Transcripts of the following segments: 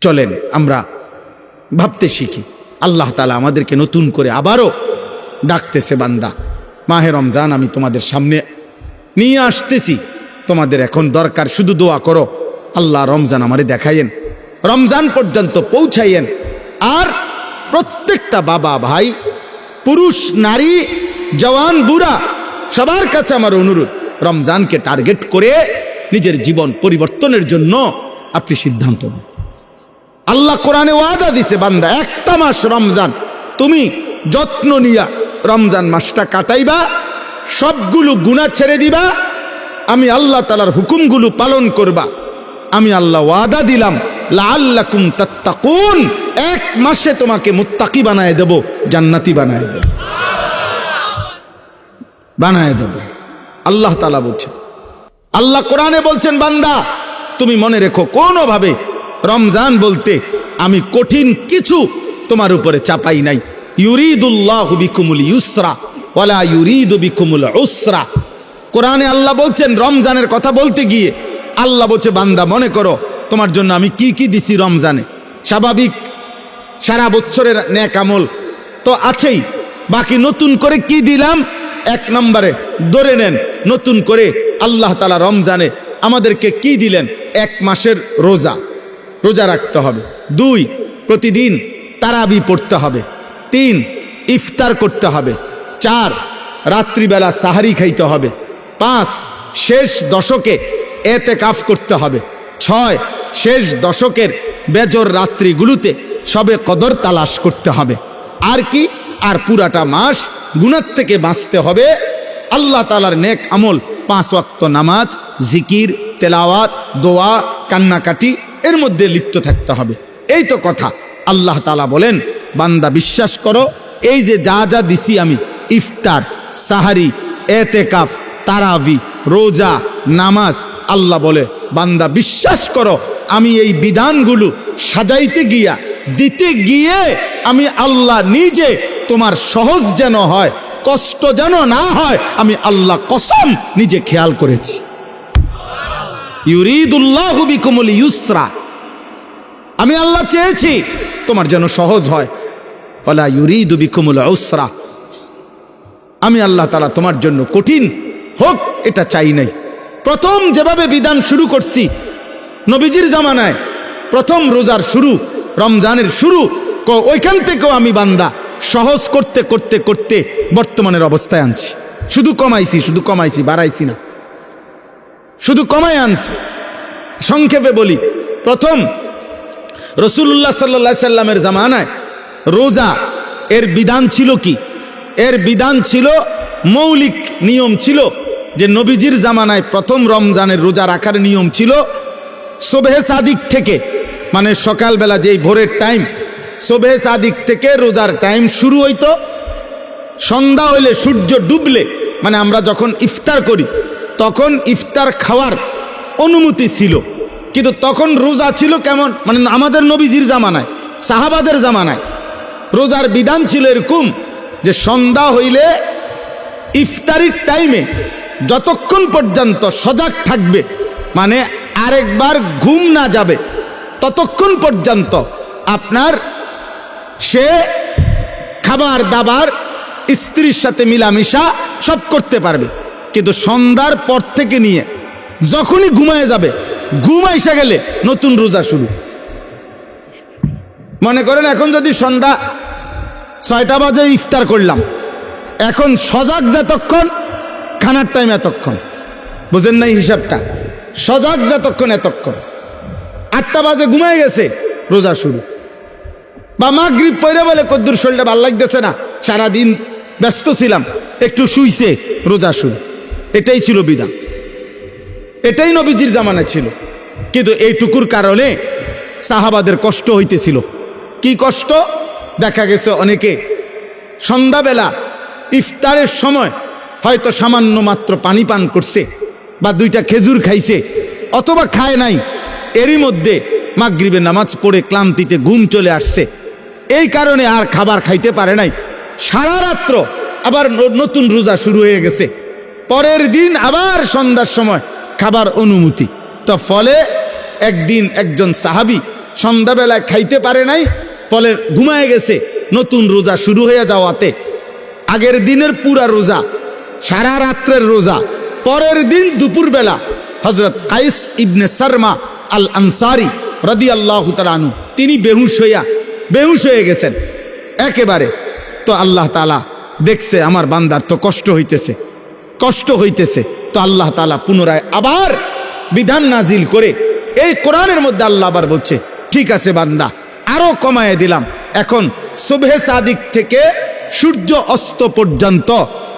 চলেন আমরা ভাবতে শিখি। আল্লাহ তাআলা আমাদেরকে নতুন করে আবারও ডাকতেছে, বান্দা মাহে রমজান আমি তোমাদের সামনে নিয়ে আসতেছি, তোমাদের এখন দরকার শুধু দোয়া করো, আল্লাহ রমজান আমারে দেখাইয়েন, রমজান পর্যন্ত পৌঁছাইয়েন। আর প্রত্যেকটা বাবা ভাই, পুরুষ নারী, জওয়ান বুড়া, সবার কাছে আমার অনুরোধ, রমজানকে টার্গেট করে নিজের জীবন পরিবর্তনের জন্য আপনি সিদ্ধান্ত নিন। আল্লাহ কোরআনে ওয়াদা দিছে, বান্দা একটা মাস রমজান তুমি যত্ন নিয়া রমজান মাসটা কাটাইবা, সবগুলো গুনাহ ছেড়ে দিবা, আমি আল্লাহ তাআলার হুকুমগুলো পালন করবা। আমি আল্লাহ ওয়াদা দিলাম লাআল্লাকুম তাত্তাকুন, এক মাসে তোমাকে মুত্তাকি বানায় দেব, জান্নাতি বানায় দেব, বানায় দেব। আল্লাহ তাআলা বলছেন, আল্লাহ কোরআনে বলছেন, বান্দা তুমি মনে রেখো কোনোভাবে রমজান বলতে আমি কঠিন কিছু তোমার উপরে চাপাই নাই। ইউরিদুল্লাহু বিকুমুল ইউসরা ওয়ালা ইউরিদু বিকুমুল উসরা। কোরআনে আল্লাহ বলছেন, রমজানের কথা বলতে গিয়ে আল্লাহ বলছে, বান্দা মনে করো তোমার জন্য আমি কি কি দিছি রমজানে। স্বাভাবিক সারা বছরের নেক আমল তো আছেই, বাকি নতুন করে কি দিলাম, এক নম্বরে ধরে নেন, নতুন করে আল্লাহ তাআলা রমজানে আমাদেরকে কি দিলেন, এক মাসের রোজা, রোজা রাখতে হবে। 2, প্রতিদিন তারাবি পড়তে হবে। 3, ইফতার করতে হবে। 4, রাত্রিবেলা সাহারি খাইতে হবে। 5, শেষ দশকে এতেকাফ করতে হবে। 6, শেষ দশকের বেজর রাত্রিগুলোতে সবে কদর তালাশ করতে হবে। আর কি, আর পুরাটা মাস গুনাহ থেকে বাঁচতে হবে। আল্লাহ তাআলার নেক আমল, 5 ওয়াক্ত নামাজ, জিকির, তেলাওয়াত, দোয়া, কান্নাকাটি, এর মধ্যে লিপ্ত থাকতে হবে। এই তো কথা। আল্লাহ তাআলা বলেন, বান্দা বিশ্বাস করো, এই যে যা যা দিছি আমি, ইফতার, সাহারি, এতেকাফ, তারাবি, রোজা, নামাজ, আল্লাহ বলে বান্দা বিশ্বাস করো, আমি এই বিধানগুলো সাজাইতে গিয়া, দিতে গিয়ে আমি আল্লাহ নিজে তোমার সহজ যেন হয়, কষ্ট যেন না হয়, আমি আল্লাহ কসম নিজে খেয়াল করেছি। ইউরিদুল্লাহু বিকুমুল ইউসরা, আমি আল্লাহ চেয়েছি তোমার যেন সহজ হয়, ওয়ালা ইউরিদু বিকুমুল উসরা, আমি আল্লাহ তাআলা তোমার জন্য কঠিন হোক এটা চাই নাই। প্রথম যেভাবে বিধান শুরু করছি নবীজির জামানায়, প্রথম রোজার শুরু, রমজানের শুরু, ওইখান থেকেও আমি বান্দা সহজ করতে করতে করতে বর্তমানের অবস্থায় আনছি। শুধু কমাইছি, বাড়াইছি না, শুধু কমাই আনছি। সংক্ষেপে বলি, প্রথম রাসূলুল্লাহ সাল্লাল্লাহু আলাইহি সাল্লামের জামানায় রোজা এর বিধান ছিল কি, এর বিধান ছিল, মৌলিক নিয়ম ছিল যে নবীজির জামানায় প্রথম রমজানের রোজা রাখার নিয়ম ছিল সুবহে সাদিক থেকে, মানে সকালবেলা যেই ভোরের টাইম, সুবহে সাদিক থেকে রোজার টাইম শুরু হইতো। সন্ধ্যা হইলে, সূর্য ডুবলে, মানে আমরা যখন ইফতার করি তখন ইফতার খাওয়ার অনুমতি ছিল। কিন্তু তখন রোজা ছিল কেমন, মানে আমাদের নবীজির জামানায়, সাহাবাদের জামানায় রোজার বিধান ছিল এরকম যে সন্ধ্যা হইলে ইফতারির টাইমে যতক্ষণ পর্যন্ত সজাগ থাকবে, মানে আরেকবার ঘুম না যাবে, ততক্ষণ পর্যন্ত আপনার সে খাবার দাবার, স্ত্রীর সাথে মিলামিশা সব করতে পারবে। কিন্তু সন্ধ্যার পর থেকে নিয়ে যখনই ঘুমায় যাবে, ঘুম আইসা গেলে নতুন রোজা শুরু। মনে করেন এখন যদি সন্ধ্যা 6টা বাজে ইফতার করলাম, এখন সজাগ যতক্ষণ, খানার টাইম এতক্ষণ, বুঝেন নাই হিসাবটা, সজাগ যতক্ষণ এতক্ষণ। 8টা বাজে ঘুমায় গেছে, রোজা শুরু। বা মাগরিব পড়ে বলে কদ্দুর শরীরটা ভাল লাগতেছে না, সারাদিন ব্যস্ত ছিলাম, একটু শুইছে, রোজা শুরু। এটাই ছিল বিধান, এটাই নবীজির জামানায় ছিল। কিন্তু এইটুকুর কারণে সাহাবাদের কষ্ট হইতেছিল। কি কষ্ট? দেখা গেছে অনেকে সন্ধ্যাবেলা ইফতারের সময় হয়তো সামান্য মাত্র পানি পান করছে, বা 2টা খেজুর খাইছে, অথবা খায় নাই, এরই মধ্যে মাগরিবের নামাজ পড়ে ক্লান্তিতে ঘুম চলে আসছে, এই কারণে আর খাবার খাইতে পারে নাই। সারা রাত্র আবার নতুন রোজা শুরু হয়ে গেছে, পরের দিন আবার সন্ধ্যার সময় খাবার অনুমতি। তো ফলে একদিন একজন সাহাবী সন্ধ্যাবেলায় খাইতে পারে নাই, ফলে ঘুমায় গেছে। নতুন রোজা শুরু হয়ে যাওয়াতে আগের দিনের পুরা রোজা, সারা রাত্রের রোজা, পরের দিন দুপুরবেলা হযরত কাইস ইবনে সারমা আল আনসারী রাদিয়াল্লাহু তাআলা আনহু তিনি বেহুশ হয়ে গেছেন একেবারে। তো আল্লাহ তাআলা দেখছে আমার বান্দার তো কষ্ট হইতেছে, তো আল্লাহ তাআলা পুনরায় আবার বিধান নাজিল করে এই কোরআনের মধ্যে আল্লাহ আবার বলছে, ঠিক আছে বান্দা, আরো কমায় দিলাম, এখন সুবহে সাদিক থেকে সূর্য অস্ত পর্যন্ত,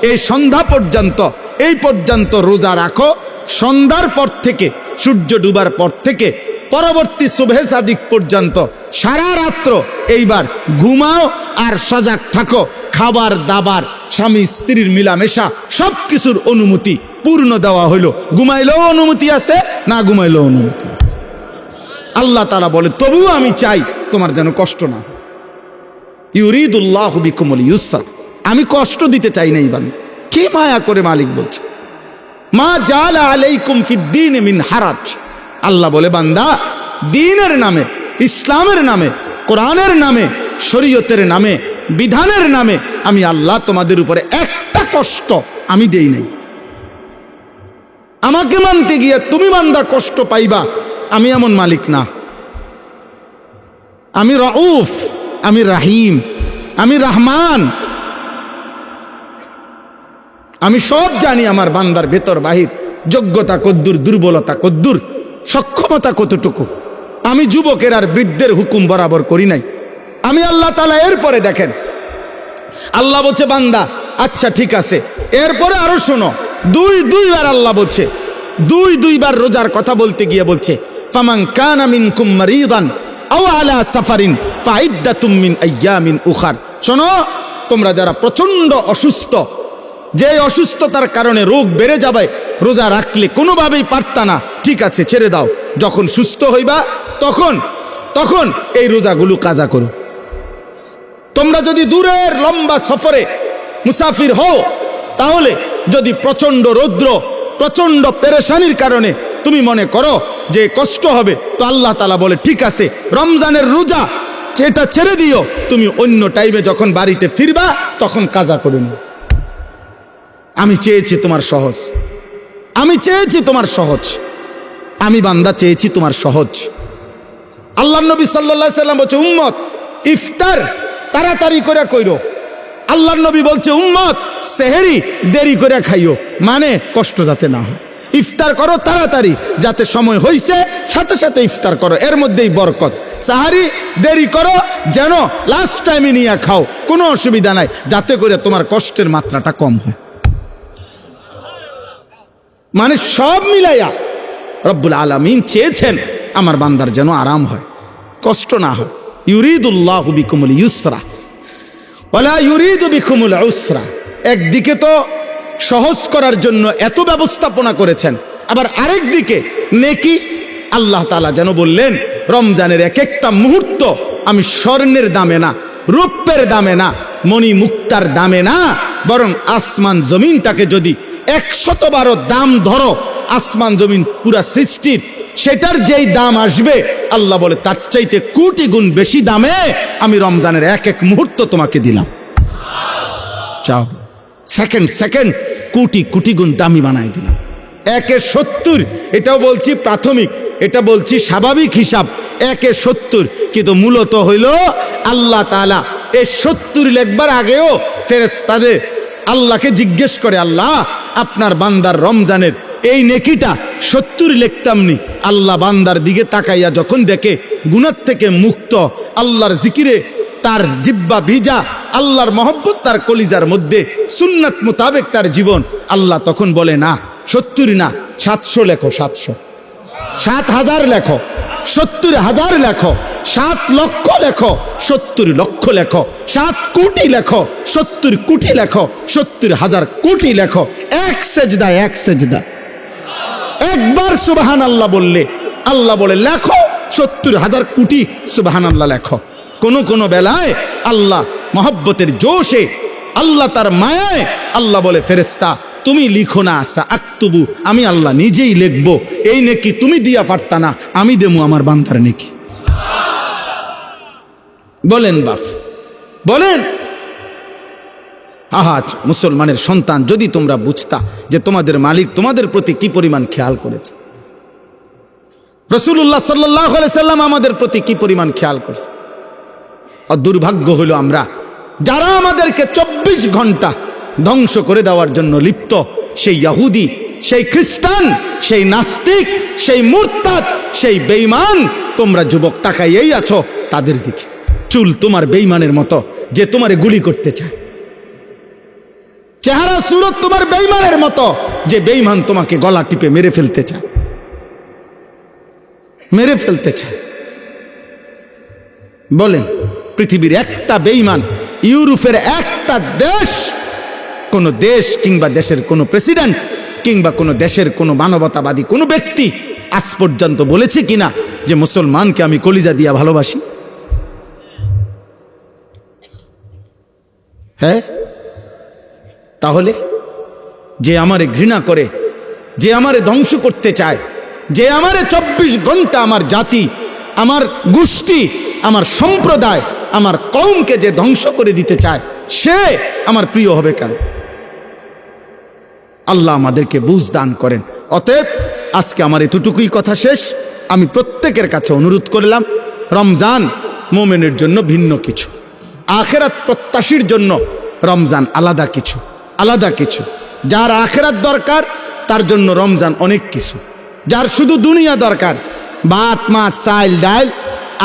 এই সন্ধ্যা পর্যন্ত, এই পর্যন্ত রোজা রাখো। সন্ধ্যার পর থেকে, সূর্য ডুবার পর থেকে পরবর্তী সুবহে সাদিক পর্যন্ত সারা রাত্র এইবার ঘুমাও আর সজাগ থাকো। খাবার দাবার, স্বামী স্ত্রীর মিলামেশা, সব কিছুর অনুমতি পূর্ণ দেওয়া হইল। ঘুমাইলেও অনুমতি আছে, না ঘুমাইলেও অনুমতি আছে। আল্লাহ তাআলা বলে, তবুও আমি চাই তোমার যেন কষ্ট না হয়। ইউরিদুল্লাহু বিকুমুল ইউসরা, আমি কষ্ট দিতে চাই না। ইবান কি মায়া করে মালিক বলছে, মা জাআলা আলাইকুম ফিদ্দীন মিন হারাজ। আল্লাহ বলে, বান্দা, দ্বীনের নামে, ইসলামের নামে, কোরআনের নামে, শরীয়তের নামে, বিধানের নামে আমি আল্লাহ তোমাদের উপরে একটা কষ্ট আমি দেই নাই। আমাকে মানতে গিয়ে তুমি বান্দা কষ্ট পাইবা, আমি এমন মালিক না। আমি রাউফ, আমি রাহিম, আমি রহমান, আমি সব জানি আমার বান্দার ভেতর বাহির, যোগ্যতা কদ্দুর, দুর্বলতা কদ্দুর, সক্ষমতা কতটুকু। আমি যুবকের আর বৃদ্ধের হুকুম বরাবর করি নাই। আমি আল্লাহ তাআলা এরপরে দেখেন, আল্লাহ বলছে, বান্দা আচ্ছা ঠিক আছে। এরপরে আরো শোনো, দুইবার আল্লাহ বলছে, দুইবার রোজার কথা বলতে গিয়ে বলছে, ফামান কানা মিনকুম মারিদান আও আলা সাফারিন ফাইদ্দাতুম মিন আইয়ামিন উখার। শোনো, তোমরা যারা প্রচন্ড অসুস্থ, যে অসুস্থতার কারণে রোগ বেড়ে যাবে, রোজা রাখলে কোনোভাবেই পারতা না, ঠিক আছে ছেড়ে দাও। যখন সুস্থ হইবা তখন এই রোজাগুলো কাজা করো। তোমরা যদি দূরের লম্বা সফরে মুসাফির হও, তাহলে যদি প্রচন্ড রৌদ্র, প্রচন্ড পেরেশানির কারণে তুমি মনে করো যে কষ্ট হবে, তো আল্লাহ তাআলা বলে, ঠিক আছে, রমজানের রোজা এটা ছেড়ে দিও, তুমি অন্য টাইমে যখন বাড়িতে ফিরবা তখন কাজা করে নিও। আমি চেয়েছি তোমার সহজ, আমি বান্দা চেয়েছি তোমার সহজ। আল্লাহ নবী সাল্লাল্লাহু আলাইহি সাল্লাম বলছে, উম্মত ইফতার তাড়াতাড়ি করে কইরো। আল্লাহ নবী বলছে, উম্মত সেহরি দেরি করে খাইও, মানে কষ্ট যাতে না হয়। ইফতার করো তাড়াতাড়ি, যাতে সময় হইছে সাথে সাথে ইফতার করো, এর মধ্যেই বরকত। সাহারি দেরি করো, যেন লাস্ট টাইমে নিয়ে খাও, কোনো অসুবিধা নাই, যাতে করে তোমার কষ্টের মাত্রাটা কম হয়। মানে সব মিলাইয়া রব্বুল আলামিন চেয়েছেন আমার বান্দার যেন আরাম হয়, কষ্ট না হয়। ইউরিদুল্লাহু বিকুমুল ইউসরা ওয়ালা ইউরিদু বিকুমুল উসরা। একদিকে তো সহজ করার জন্য এত ব্যবস্থাপনা করেছেন, আবার আরেক দিকে নেকি। আল্লাহ তাআলা যেন বললেন, রমজানের এক একটা মুহূর্ত আমি স্বর্ণের দামে না, রূপের দামে না, মণি মুক্তার দামে না, বরং আসমান জমিনটাকে যদি 112 দাম ধরো, আসমান জমিন পুরা সৃষ্টির, সেটার যেই দাম আসবে, আল্লাহ বলে তার চাইতে কোটি গুণ বেশি দামে আমি রমজানের এক এক মুহূর্ত তোমাকে দিলাম। চাও, সেকেন্ড কোটি গুণ দামি বানাই দিলাম। 1/70, এটাও বলছি প্রাথমিক, এটা বলছি স্বাভাবিক হিসাব, 1/70, কিন্তু মূলত হইল আল্লাহ তাআলা এই 70 লেখবার আগেও ফেরেশতাদের আল্লাহকে জিজ্ঞেস করে, আল্লাহ আপনার বান্দার রমজানের এই নেকিটা 70 লিখতামনি। আল্লাহ বান্দার দিকে তাকাইয়া যখন দেখে গুনাহ থেকে মুক্ত, আল্লাহর জিকিরে তার জিহ্বা ভিজা, আল্লাহর মহব্বত তার কলিজার মধ্যে, সুন্নাত মোতাবেক তার জীবন, আল্লাহ তখন বলে, না 70 না, 700 লেখো, 700, 7,000 লেখো, 70,000 লেখো, 7 লক্ষ লেখো, 70 লক্ষ লেখো, 7 কোটি লেখো, 70 কোটি লেখো, 70,000 কোটি লেখো। এক সেজদা একবার সুবহানাল্লাহ বললে আল্লাহ বলে, লেখো 70,000 কোটি সুবহানাল্লাহ লেখো। কোন বেলায় আল্লাহ মহব্বতের জোশে, আল্লাহ তার মায়ায় আল্লাহ বলে, ফেরেশতা তুমি লিখো না, আকতুবু, আমি আল্লাহ নিজেই লিখবো। এই নেকি তুমি দিয়া পারতা না, আমি দেবো আমার বান্দার নেকি। বলেন বাপ, বলেন। আহাজ মুসলমানের সন্তান, যদি তোমরা বুঝতা যে তোমাদের মালিক তোমাদের প্রতি কি পরিমাণ খেয়াল করেছে, রাসূলুল্লাহ সাল্লাল্লাহু আলাইহি সাল্লাম আমাদের প্রতি কি পরিমাণ খেয়াল করছে। আর দুর্ভাগ্য হলো আমরা যারা আমাদেরকে 24 ঘন্টা ধ্বংস করে দেওয়ার জন্য লিপ্ত, সেই ইহুদি, সেই খ্রিস্টান, সেই নাস্তিক, সেই মুরতাদ, সেই বেঈমান, তোমরা যুবক তাকাইয়েই আছো তাদের দিকে। চুল তোমার বেঈমানের মতো, যে তোমারে গুলি করতে চায়। চেহারা সুরত তোমার বেঈমানের মতো, যে বেঈমান তোমাকে গলা টিপে মেরে ফেলতে চায়, মেরে ফেলতে চায়। বলেন, পৃথিবীর একটা বেঈমান, ইউরোপের একটা দেশ, কোন দেশ কিংবা দেশের কোন প্রেসিডেন্ট কিংবা কোন দেশের কোন মানবতাবাদী কোন ব্যক্তি আজ পর্যন্ত বলেছে কিনা যে মুসলমানকে আমি কলিজা দিয়া ভালোবাসি? হ্যাঁ, তাহলে যে আমারে ঘৃণা করে, যে আমারে ধ্বংস করতে চায়, যে আমারে 24 ঘন্টা আমার জাতি, আমার গোষ্ঠী, আমার সম্প্রদায়, আমার কওমকে যে ধ্বংস করে দিতে চায়, সে আমার প্রিয় হবে কেন? আল্লাহ আমাদেরকে বুঝ দান করেন। অতএব আজকে আমার এতটুকুই কথা শেষ। আমি প্রত্যেকের কাছে অনুরোধ করলাম, রমজান মোমেনের জন্য ভিন্ন কিছু, আখেরাত প্রত্যাশীর জন্য রমজান আলাদা কিছু, আলাদা কিছু। যার আখেরাত দরকার তার জন্য রমজান অনেক কিছু। যার শুধু দুনিয়া দরকার, ভাত মাছ চাল ডাল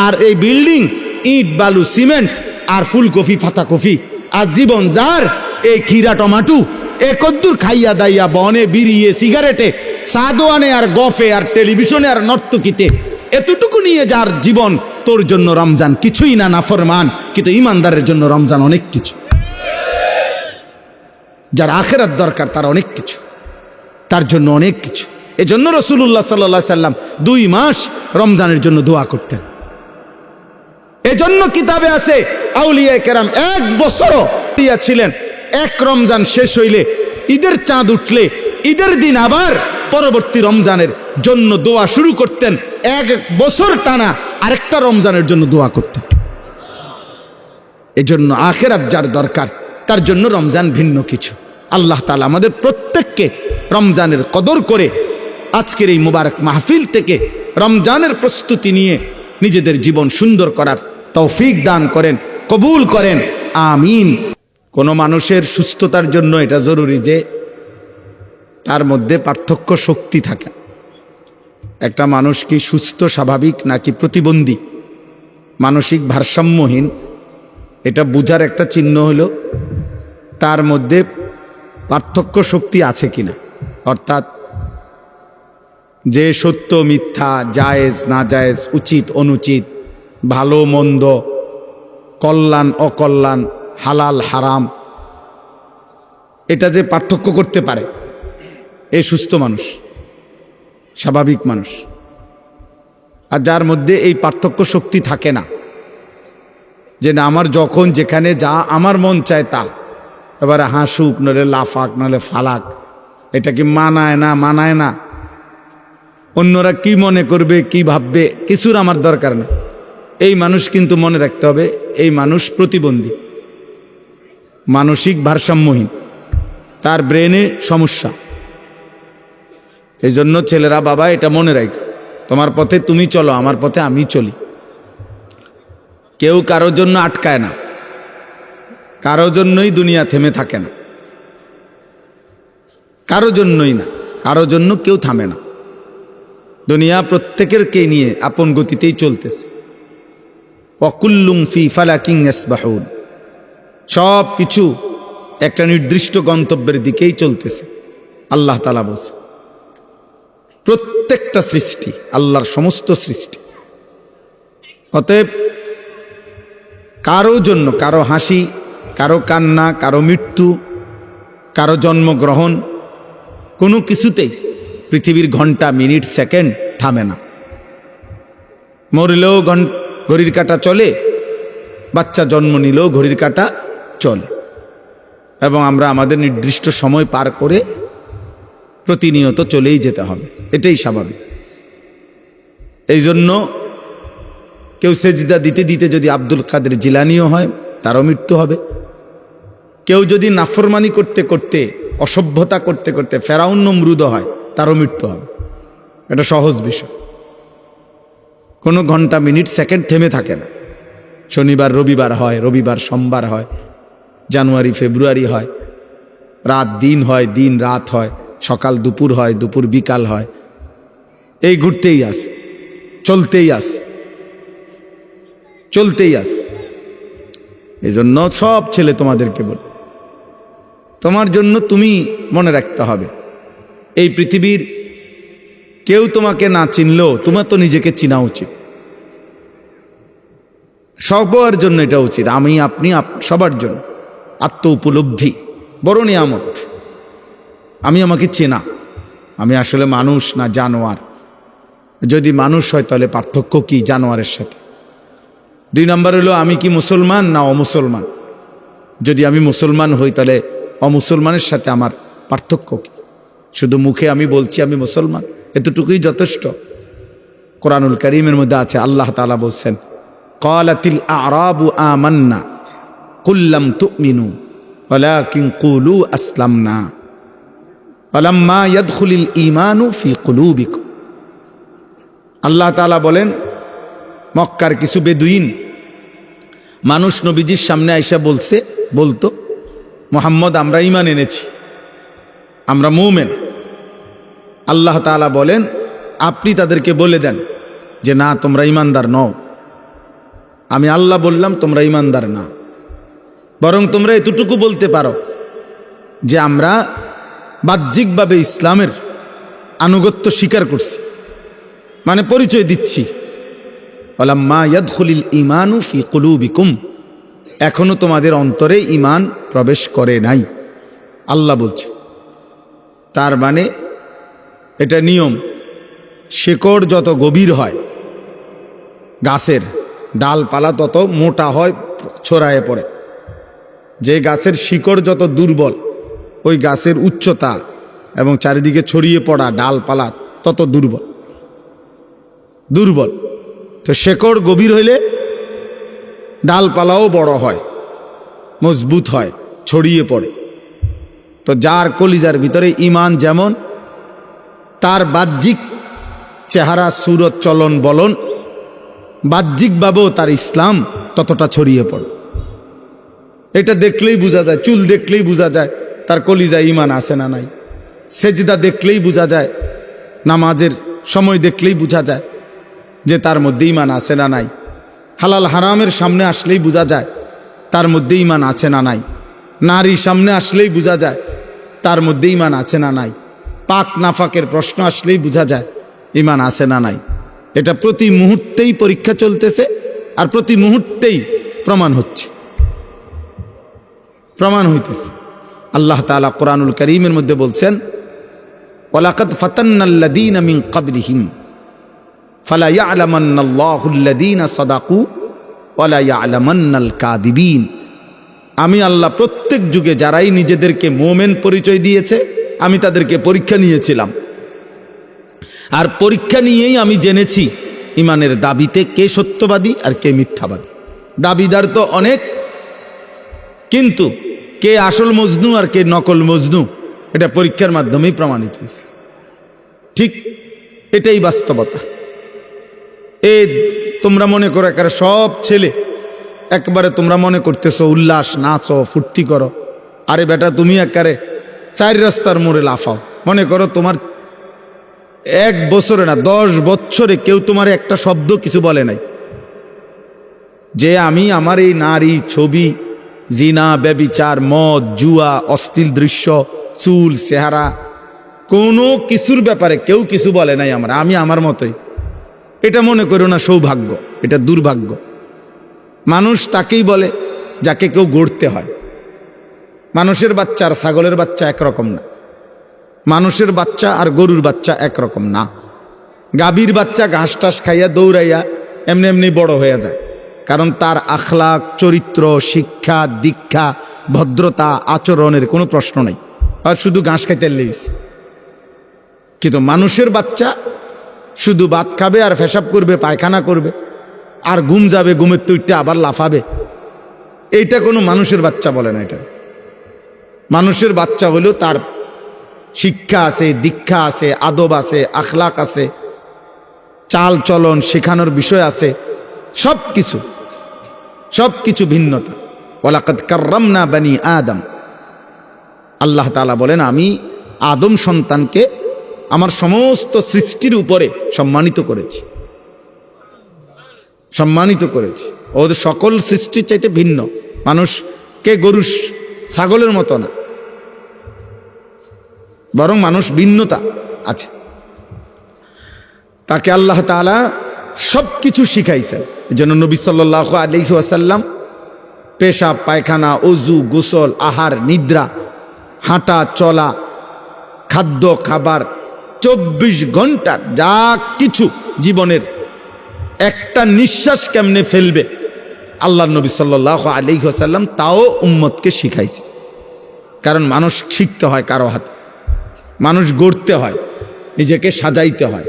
আর এই বিল্ডিং, ইট বালু সিমেন্ট আর ফুলকপি ফাতাকপি, আর জীবন যার এই খিরা টমাটো, এ কদ্দুর খাইয়া দাইয়া বনে বিড়িয়ে সিগারেটে সাদোয়ানে আর গফে আর টেলিভিশনে আর নর্তকিতে, এতটুকু নিয়ে যার জীবন, তোর জন্য রমজান কিছুই না, নাফরমান। কিন্তু ইমানদারের জন্য রমজান অনেক কিছু। যার আখেরাত দরকার তার অনেক কিছু, তার জন্য অনেক কিছু। এজন্য রাসূলুল্লাহ সাল্লাল্লাহু আলাইহি সাল্লাম 2 মাস রমজানের জন্য দোয়া করতেন। এজন্য কিতাবে আছে আউলিয়ায়ে কেরাম 1 বছরও ছিলেন। এক রমজান শেষ হইলে, ঈদের চাঁদ উঠলে, ঈদের দিন আবার পরবর্তী রমজানের জন্য দোয়া শুরু করতেন। 1 বছর টানা আরেকটা রমজানের জন্য দোয়া করতেন। এজন্য আখেরাত যার দরকার তার জন্য রমজান ভিন্ন কিছু। আল্লাহ তাআলা আমাদের প্রত্যেককে রমজানের কদর করে আজকের এই মুবারক মাহফিল থেকে রমজানের প্রস্তুতি নিয়ে নিজেদের জীবন সুন্দর করার তৌফিক দান করেন, কবুল করেন, আমিন। কোনো মানুষের সুস্থতার জন্য এটা জরুরি যে তার মধ্যে পার্থক্য শক্তি থাকে। একটা মানুষ কি সুস্থ স্বাভাবিক নাকি প্রতিবন্ধী, মানসিক ভারসাম্যহীন, এটা বোঝার একটা চিহ্ন হলো তার মধ্যে পার্থক্য শক্তি আছে কিনা। অর্থাৎ যে সত্য মিথ্যা, জায়েজ না জায়েজ, উচিত অনুচিত, ভালো মন্দ, কল্যাণ অকল্যাণ, হালাল হারাম, এটা যে পার্থক্য করতে পারে, এ সুস্থ মানুষ, স্বাভাবিক মানুষ। আর যার মধ্যে এই পার্থক্য শক্তি থাকে না, যে না আমার যখন যেখানে যা আমার মন চায় তা, এবারে হাসুক নলে লাফাক নলে ফালাক, এটা কি মানায় না, মানায় না, অন্যরা কি মনে করবে কি ভাববে, কিছুর আমার দরকার না। এই মানুষ কিন্তু মনে রাখতে হবে, এই মানুষ প্রতিবন্ধী, মানসিক ভারসাম্যহীন, তার ব্রেনে সমস্যা। এই জন্য ছেলেরা, বাবা এটা মনে রাখো, তোমার পথে তুমি চলো, আমার পথে আমি চলি। কেউ কারোর জন্য আটকায় না, কারো জন্যই দুনিয়া থেমে থাকে না, কারো জন্যই না, কারো জন্য কেউ থামে না। দুনিয়া প্রত্যেকেরকে নিয়ে আপন গতিতেই চলতেছে। ওয়াকুল্লুম ফি ফালাকিন ইয়াসবাহুন, সব কিছু একটা নির্দিষ্ট গন্তব্যের দিকেই চলতেছে। আল্লাহ তাআলা বলছে প্রত্যেকটা সৃষ্টি, আল্লাহর সমস্ত সৃষ্টি। অতএব কারো জন্য, কারো হাসি, কারো কান্না, কারো মৃত্যু, কারো জন্মগ্রহণ, কোনো কিছুতেই পৃথিবীর ঘন্টা মিনিট সেকেন্ড থামে না। মরলেও ঘড়ির কাঁটা চলে, বাচ্চা জন্ম নিলেও ঘড়ির কাঁটা চলে, এবং আমরা আমাদের নির্দিষ্ট সময় পার করে প্রতিনিয়ত চলেই যেতে হবে, এটাই স্বাভাবিক। এই জন্য কেউ সেজদা দিতে দিতে যদি আব্দুল কাদের জিলানিও হয় তারও মৃত্যু হবে। কেউ যদি নাফরমানি করতে করতে অসভ্যতা করতে করতে ফেরাউন নমরুদ হয় তারও মৃত্যু হবে। এটা সহজ বিষয়, কোনো ঘন্টা মিনিট সেকেন্ড থেমে থাকে না। শনিবার রবিবার হয়, রবিবার সোমবার হয়, জানুয়ারি ফেব্রুয়ারি হয়, রাত দিন হয়, দিন রাত হয়, সকাল দুপুর হয়, দুপুর বিকাল হয়, এই ঘুরতেই আস, চলতেই আস, চলতেই আস। এই জন্য সব ছেলে তোমাদেরকে বল, তোমার জন্য তুমি মনে রাখতে হবে এই পৃথিবীর কেউ তোমাকে না চিনলেও তোমার তো নিজেকে চিনা উচিত। সবার জন্য এটা উচিত, আমি আপনি সবার জন্য আত্ম উপলব্ধি বড় নিয়ামত। আমি আমাকে চেনা, আমি আসলে মানুষ না জানোয়ার। যদি মানুষ হয় তাহলে পার্থক্য কি জানোয়ারের সাথে? 2 নম্বর হলো আমি কি মুসলমান না অমুসলমান। যদি আমি মুসলমান হই তাহলে অমুসলমানের সাথে আমার পার্থক্য কি? শুধু মুখে আমি বলছি আমি মুসলমান, এতটুকুই যথেষ্ট। কোরআনুল কারীমের মধ্যে আছে, আল্লাহ তাআলা বলছেন ক্বালাতিল আ'রাবু আমান্না কুল লাম তু'মিনু ওয়ালাকিন কুলু আসলামনা ওয়ালাম্মা ইয়াদখুলিল ঈমানু ফি কুলুবিকুম। আল্লাহ তাআলা বলেন মক্কার কিছু বেদুইন মানুষ নবীজির সামনে আইসা বলতো মুহাম্মদ আমরা ঈমান এনেছি, আমরা মুমিন। আল্লাহ তাআলা বলেন আপনি তাদেরকে বলে দেন যে না, তোমরা ঈমানদার নও। আমি আল্লাহ বললাম তোমরা ঈমানদার না, বরং তোমরা এতটুকু বলতে পারো যে আমরা বাহ্যিকভাবে ইসলামের আনুগত্য স্বীকার করছি, মানে পরিচয় দিচ্ছি। ওয়ালাম্মা ইয়াদখুলিল ঈমানু ফি কুলুবিকুম, এখনো তোমাদের অন্তরে ঈমান প্রবেশ করে নাই, আল্লাহ বলছে। তার মানে এটা নিয়ম, শেকড় যত গভীর হয় গাছের ডালপালা তত মোটা হয়, ছড়ায়ে পড়ে। যে গাছের শিকড় যত দুর্বল ওই গাছের উচ্চতা এবং চারিদিকে ছড়িয়ে পড়া ডালপালা তত দুর্বল। তো শেকড় গভীর হইলে ডালপালাও বড় হয়, মজবুত হয়, ছড়িয়ে পড়ে। তো যার কলিজার ভিতরে ঈমান যেমন, তার বাহ্যিক চেহারা সুরত চলন বলন বাহ্যিকভাবেও তার ইসলাম ততটা ছড়িয়ে পড়ে। এটা দেখলেই বোঝা যায়, চুল দেখলেই বোঝা যায় তার কলিজায় ঈমান আছে না নাই। সেজদা দেখলেই বোঝা যায়, নামাজের সময় দেখলেই বোঝা যায় যে তার মধ্যে ঈমান আছে না নাই। হালাল হারামের সামনে আসলেই বোঝা যায় তার মধ্যে ঈমান আছে না নাই। নারী সামনে আসলেই বোঝা যায় তার মধ্যে ঈমান আছে না নাই। পাক নাফাকের প্রশ্ন আসলেই বোঝা যায় ঈমান আছে না নাই। এটা প্রতি মুহূর্তেই পরীক্ষা চলতেছে আর প্রতি মুহূর্তেই প্রমাণ হইতেছে। আল্লাহ তাআলা কোরআনুল কারীমের মধ্যে বলছেন ওয়ালাকাদ ফাতান্নাল্লাযীনা মিন ক্বাবলিহিম ফালা ইয়া'লামান্নাল্লাহুল্লাযীনা সাদাকু ওয়ালা ইয়া'লামান্নাল কাযিবিন। আমি আল্লাহ প্রত্যেক যুগে যারাই নিজেদেরকে মুমিন পরিচয় দিয়েছে আমি তাদেরকে পরীক্ষা নিয়েছিলাম, আর পরীক্ষা নিয়েই আমি জেনেছি ঈমানের দাবিতে কে সত্যবাদী আর কে মিথ্যাবাদী। দাবিদার তো অনেক, কিন্তু কে আসল মজনু আর কে নকল মজনু এটা পরীক্ষার মাধ্যমেই প্রমাণিত হয়েছে। ঠিক এটাই বাস্তবতা। তোমরা মনে করো একেবারে সব ছেলে একবারে তোমরা মনে করতেছো উল্লাস, নাচো, ফুর্তি করো। আরে বেটা, তুমি একেবারে 4 রাস্তার মোড়ে লাফাও। মনে করো তোমার 1 বছরে না 10 বছরে কেউ তোমার একটা শব্দ কিছু বলে নাই যে আমি আমার এই নারী, ছবি, জিনা, ব্যভিচার, মদ, জুয়া, অশ্লীল দৃশ্য, চুল, চেহারা, কোনো কিছুর ব্যাপারে কেউ কিছু বলে নাই আমি আমার মতোই। এটা মনে করো না সৌভাগ্য, এটা দুর্ভাগ্য। মানুষ তাকেই বলে যাকে কেউ গড়তে হয়। মানুষের বাচ্চা আর ছাগলের বাচ্চা একরকম না, মানুষের বাচ্চা আর গরুর বাচ্চা একরকম না। গাভীর বাচ্চা ঘাস টাস খাইয়া দৌড়াইয়া এমনি এমনি বড় হয়ে যায়, কারণ তার আখলাক, চরিত্র, শিক্ষা, দীক্ষা, ভদ্রতা, আচরণের কোনো প্রশ্ন নেই, আর শুধু ঘাস খাইতে লেগেছে। কিন্তু মানুষের বাচ্চা শুধু ভাত খাবে আর পেশাব করবে, পায়খানা করবে, আর ঘুম যাবে, ঘুমের তুইটা আবার লাফাবে। এইটা কোনো মানুষের বাচ্চা বলে না। এটা মানুষের বাচ্চা হলেও তার শিক্ষা আছে, দীক্ষা আছে, আদব আছে, আখলাক আছে, চাল চলন শেখানোর বিষয় আছে, সব কিছু ভিন্নতা। ওয়ালাকাদ কাররামনা বানি আদম, আল্লাহ তাআলা বলেন আমি আদম সন্তানকে আমার সমস্ত সৃষ্টির উপরে সম্মানিত করেছি। ওদের সকল সৃষ্টির চাইতে ভিন্ন। মানুষকে গরু ছাগলের মতো না, বরং মানুষ ভিন্নতা আছে। তাকে আল্লাহ তাআলা সব কিছু শিখাইছেন। এই জন্য নবী সাল্লাল্লাহু আলাইহি ওয়াসাল্লাম পেশাব পায়খানা, অজু, গোসল, আহার, নিদ্রা, হাঁটা চলা, খাদ্য খাবার 24 ঘন্টা যা কিছু জীবনের একটা নিঃশ্বাস কেমনে ফেলবে আল্লাহ নবী সাল্লাল্লাহু আলাইহি ওয়াসাল্লাম তাও উম্মতকে শিখাইছে। কারণ মানুষ শিখতে হয় কারো হাতে, মানুষ গড়তে হয়, নিজেকে সাজাইতে হয়,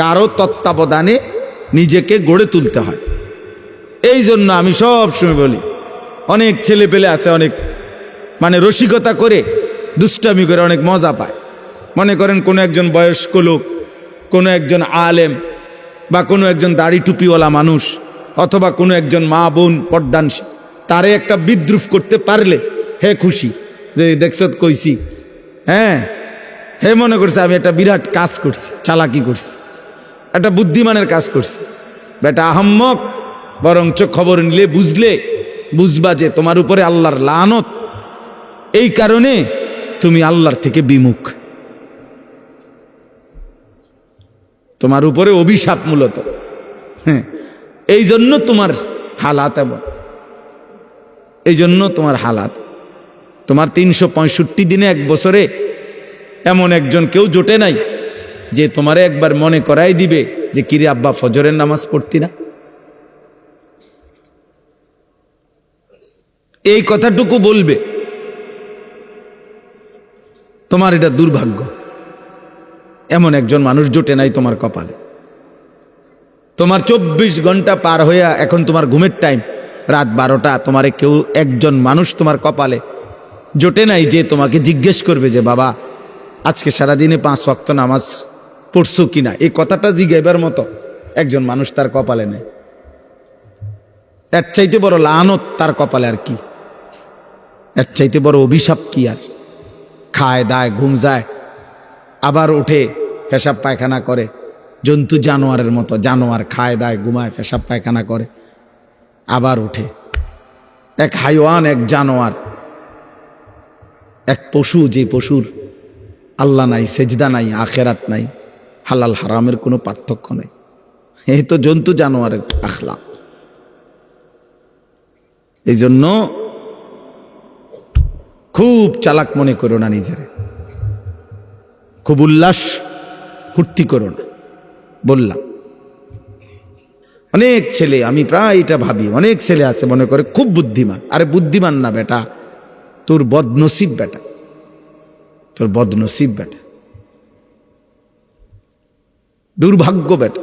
কারো তত্ত্বাবধানে নিজেকে গড়ে তুলতে হয়। এই জন্য আমি সব সময় বলি, অনেক ছেলে পেলে আছে, অনেক রসিকতা করে দুষ্টামি করে অনেক মজা পায়। মনে করেন কোনো একজন বয়স্ক লোক, কোনো একজন আলেম, বা কোনো একজন দাড়ি টুপিওয়ালা মানুষ, অথবা কোনো একজন মা বোন পর্দানশীল, তারে একটা বিদ্রুপ করতে পারলে হে খুশি, যে দেখছত কইছি, হ্যাঁ হে মনে করছে আমি একটা বিরাট কাজ করছি, চালাকি করছি, একটা বুদ্ধিমানের কাজ করছি। বেটা আহাম্মক, বরঞ্চ খবর নিলে বুঝবা যে তোমার উপরে আল্লাহর লানত, এই কারণে তুমি আল্লাহর থেকে বিমুখ, তোমার উপরে অভিশাপ মূলত। হ্যাঁ, এই জন্য তোমার হালাত এমন, এই জন্য তোমার হালাত। তোমার 365 দিনে এক বছরে এমন একজন কেউ জোটে নাই যে তোমারে একবার মনে করাই দিবে যে কিরে আব্বা ফজরের নামাজ পড়তি না। এই কথাটুকু বলবে, তোমার এটা দুর্ভাগ্য, এমন একজন মানুষ জোটে নাই তোমার কপালে। তোমার 24 ঘন্টা পার হইয়া এখন তোমার ঘুমের টাইম রাত 12টা, তোমারে কেউ একজন মানুষ তোমার কপালে জোটে নাই যে তোমাকে জিজ্ঞেস করবে যে বাবা আজকে সারাদিনে 5 ওয়াক্ত নামাজ পড়ছো কিনা। এই কথাটা জিজ্ঞাইবার মতো একজন মানুষ তার কপালে নেই। এর চাইতে বড় লানত তার কপালে আর কি, এর চাইতে বড় অভিশাপ কি আর। খায় দায় ঘুম যায়, আবার উঠে পেশাব পায়খানা করে, জন্তু জানোয়ারের মতো। জানোয়ার খায় দায় ঘুমায় পেশাব পায়খানা করে, আবার উঠে। এক হাইওয়ান, এক জানোয়ার, এক পশু, যে পশুর আল্লাহ নাই, সেজদা নাই, আখেরাত নাই, হালাল হারামের কোনো পার্থক্য নেই। এই তো জন্তু জানোয়ারের আখলাক। এই জন্য খুব চালাক মনে করো না নিজেরে, খুব উল্লাস ফুর্তি করো না। বললাম অনেক ছেলে, আমি প্রায় এটা ভাবি, অনেক ছেলে আছে মনে করে খুব বুদ্ধিমান। আরে বুদ্ধিমান না বেটা, তোর বদনসিব বেটা, তোর বদনসিব বেটা, দুর্ভাগ্য বেটা।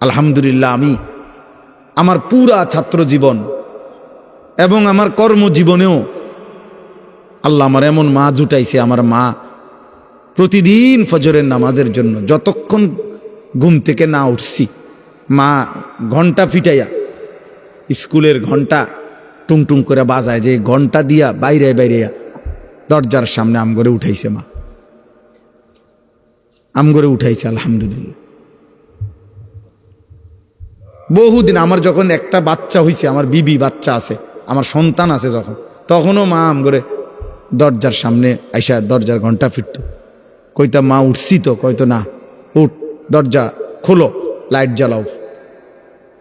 আলহামদুলিল্লাহ, আমি আমার পুরা ছাত্র জীবন এবং আমার কর্মজীবনেও আল্লাহ আমার এমন মা জুটাইছে। আমার মা প্রতিদিন ফজরের নামাজের জন্য যতক্ষণ ঘুম থেকে না উঠছি, মা ঘন্টা ফিটাইয়া, স্কুলের ঘন্টা টুংটুং করে বাজায়, যে ঘন্টা দিয়া বাইরে দরজার সামনে আমগরে উঠাইছে। মা আমগরে উঠাইছে আলহামদুলিল্লাহ। বহুদিন আমার যখন একটা বাচ্চা হইছে, আমার বিবি বাচ্চা আছে, আমার সন্তান আছে, তখনও মা আমগরে দরজার সামনে আইসা দরজার ঘন্টা ফিরত। কইতাম মা উঠছি তো, কইতো না উঠ, দরজা খোলো, লাইট জ্বালাও।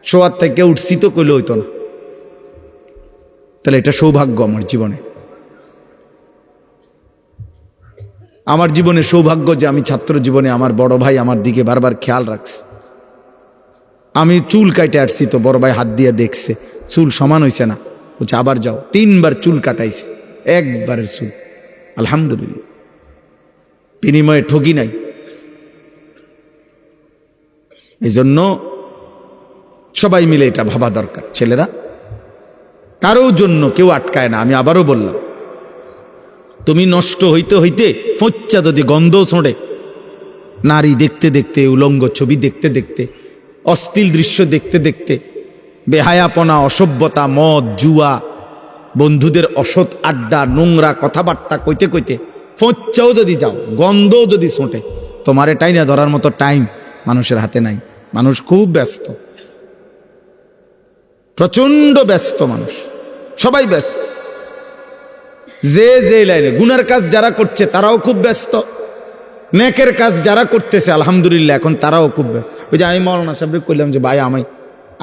শোয়ার থেকে উঠছি তো কইলে হইতো না। তাহলে এটা সৌভাগ্য আমার জীবনে, আমার জীবনে সৌভাগ্য যে আমি ছাত্র জীবনে আমার বড় ভাই আমার দিকে বারবার খেয়াল রাখছে। আমি চুল কাটে আসছি তো বড় ভাই হাত দিয়ে দেখছে, চুল সমান হইছে না, বলছে আবার যাও। 3 বার চুল কাটাইছে, একবারের চুল। আলহামদুলিল্লাহ, বিনিময়ে ঠকি নাই। এই জন্য সবাই মিলে এটা ভাবা দরকার। ছেলেরা, কারো জন্য কেউ আটকায় না। আমি আবারও বললাম, তুমি নষ্ট হইতে হইতে ফচ্চা যদি গন্ধ ছোঁড়ে, নারী দেখতে দেখতে, উলঙ্গ ছবি দেখতে দেখতে, অশ্লীল দৃশ্য দেখতে দেখতে, বেহায়াপনা, অসভ্যতা, মদ, জুয়া, বন্ধুদের অসৎ আড্ডা, নোংরা কথাবার্তা কইতে কইতে ফচ্চাও যদি যাও, গন্ধও যদি ছোঁটে, তোমার এটাই না ধরার মতো টাইম মানুষের হাতে নাই। মানুষ খুব ব্যস্ত, প্রচন্ড ব্যস্ত মানুষ, সবাই ব্যস্ত। যে যে লাইনে গুনার কাজ যারা করছে তারাও খুব ব্যস্ত, নেকের কাজ যারা করতেছে আলহামদুলিল্লাহ এখন তারাও খুব ব্যস্ত। ওই যে আমি মৌলানা সাহেবকে কইলাম যে ভাই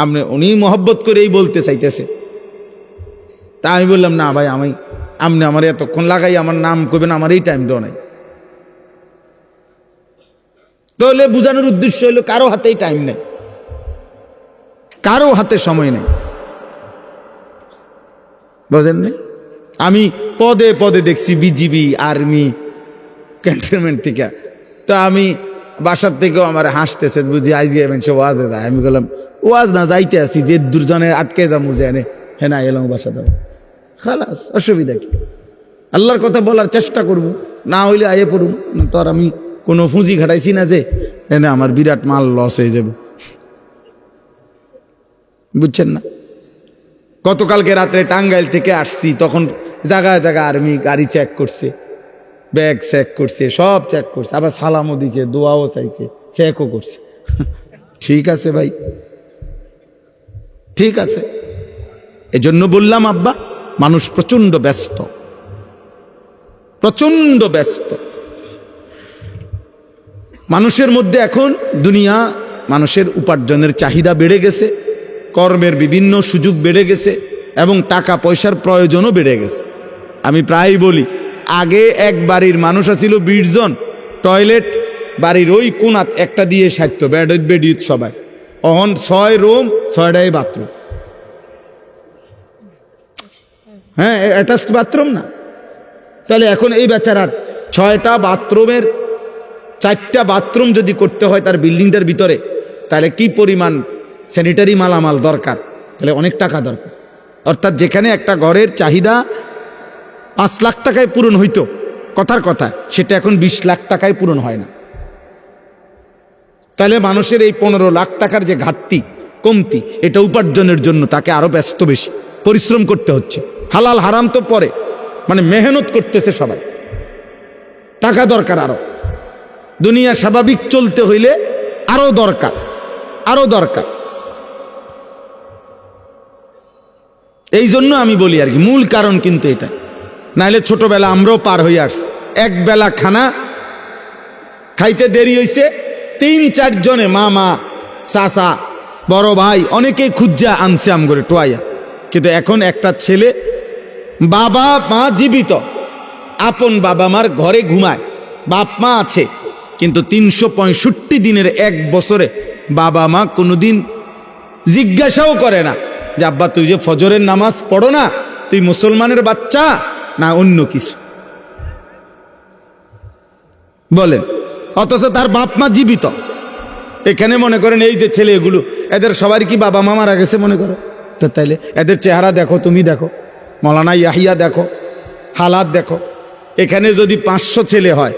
আপনি উনি মহব্বত করে এই বলতে চাইতেছে, তা আমি বললাম না ভাই আপনি আমার এতক্ষণ লাগাই আমার নাম করবেন, আমার এই টাইম দেওয়া নাই। তাহলে বুঝানোর উদ্দেশ্য হলো কারো হাতেই টাইম নেই, কারো হাতে সময় নেই, বুঝেন না? আমি পদে পদে দেখছি বিজিবি, আর্মি, ক্যান্টনমেন্ট থেকে। তো আমি বাসার থেকেও আমার হাসতেছে, বুঝি আইজি এবেন সে ওয়াজে যায়। আমি বললাম ওয়াজ না যাইতে আছি, যে দুজনে আটকে যা মুজে এনে হ্যাঁ না এলাম বাসা দেবো, খালাস, অসুবিধা কি? আল্লাহর কথা বলার চেষ্টা করব, না হইলে আয়ে পড়ুম। তো আর আমি কোনো পুঁজি ঘাটাইছি না যে এনে আমার বিরাট মাল লস হয়ে যাবে, বুঝছেন না? গতকালকে রাত্রে টাঙ্গাইল থেকে আসছি, তখন জায়গায় জায়গায় আর্মি গাড়ি চেক করছে, ব্যাগ চেক করছে, সব চেক করছে, আবার সালামও দিছে, দোয়াও চাইছে, চেকও করছে। ঠিক আছে ভাই, ঠিক আছে। এজন্য বললাম আব্বা, মানুষ প্রচন্ড ব্যস্ত, প্রচন্ড ব্যস্ত। মানুষের মধ্যে এখন দুনিয়া, মানুষের উপার্জনের চাহিদা বেড়ে গেছে, কর্মের বিভিন্ন সুযোগ বেড়ে গেছে এবং টাকা পয়সার প্রয়োজনও বেড়ে গেছে। আমি প্রায় বলি, আগে এক বাড়ির মানুষ ছিল 20 জন, টয়লেট বাড়ির ওই কোনাত একটা দিয়ে সারত, বেডিত সবাই। অহন 6 রুম, 6টাই বাথরুম। হ্যাঁ, অ্যাটাচড বাথরুম না? তাহলে এখন এই বেচারা 6টা বাথরুমের 4টা বাথরুম যদি করতে হয় তার বিল্ডিংটার ভিতরে, তাহলে কি পরিমাণ স্যানিটারি মালামাল দরকার, তাহলে অনেক টাকা দরকার। অর্থাৎ যেখানে একটা ঘরের চাহিদা 5 লাখ টাকায় পূরণ হইতো, কথার কথা, সেটা এখন 20 লাখ টাকায় পূরণ হয় না। তাহলে মানুষের এই 15 লাখ টাকার যে ঘাটতি, কমতি, এটা উপার্জনের জন্য তাকে আরো ব্যস্ত, বেশি পরিশ্রম করতে হচ্ছে। হালাল হারাম তো পরে, মানে মেহনত করতেছে সবাই, টাকা দরকার আরো। দুনিয়া স্বাভাবিক চলতে হইলে আরো দরকার, আরো দরকার। এই জন্য আমি বলি আর কি, মূল কারণ কিন্তু এটা। নাহলে ছোটবেলা আমরাও পার হয়ে আসছি, এক বেলা খানা খাইতে দেরি হইছে, 3-4 জনে, মামা, চাচা, বড় ভাই, অনেকেই খুঁজা আনছে আম করে টোয়াইয়া। কিন্তু এখন একটা ছেলে, বাবা মা জীবিত, আপন বাবা মার ঘরে ঘুমায়, বাপ মা আছে, কিন্তু 365 দিনের 1 বছরে বাবা মা কোনোদিন জিজ্ঞাসাও করে না যে আব্বা তুই যে ফজরের নামাজ পড়ো না, তুই মুসলমানের বাচ্চা না অন্য কিছু, বলেন। অথচ তার বাপ মা জীবিত। এখানে মনে করেন এই যে ছেলে, এগুলো এদের সবাই কি বাবা মা মারা গেছে মনে করো? তো তাইলে এদের চেহারা দেখো, তুমি দেখো, মৌলানা ইয়াহিয়া দেখো, হালাত দেখো। এখানে যদি 500 ছেলে হয়,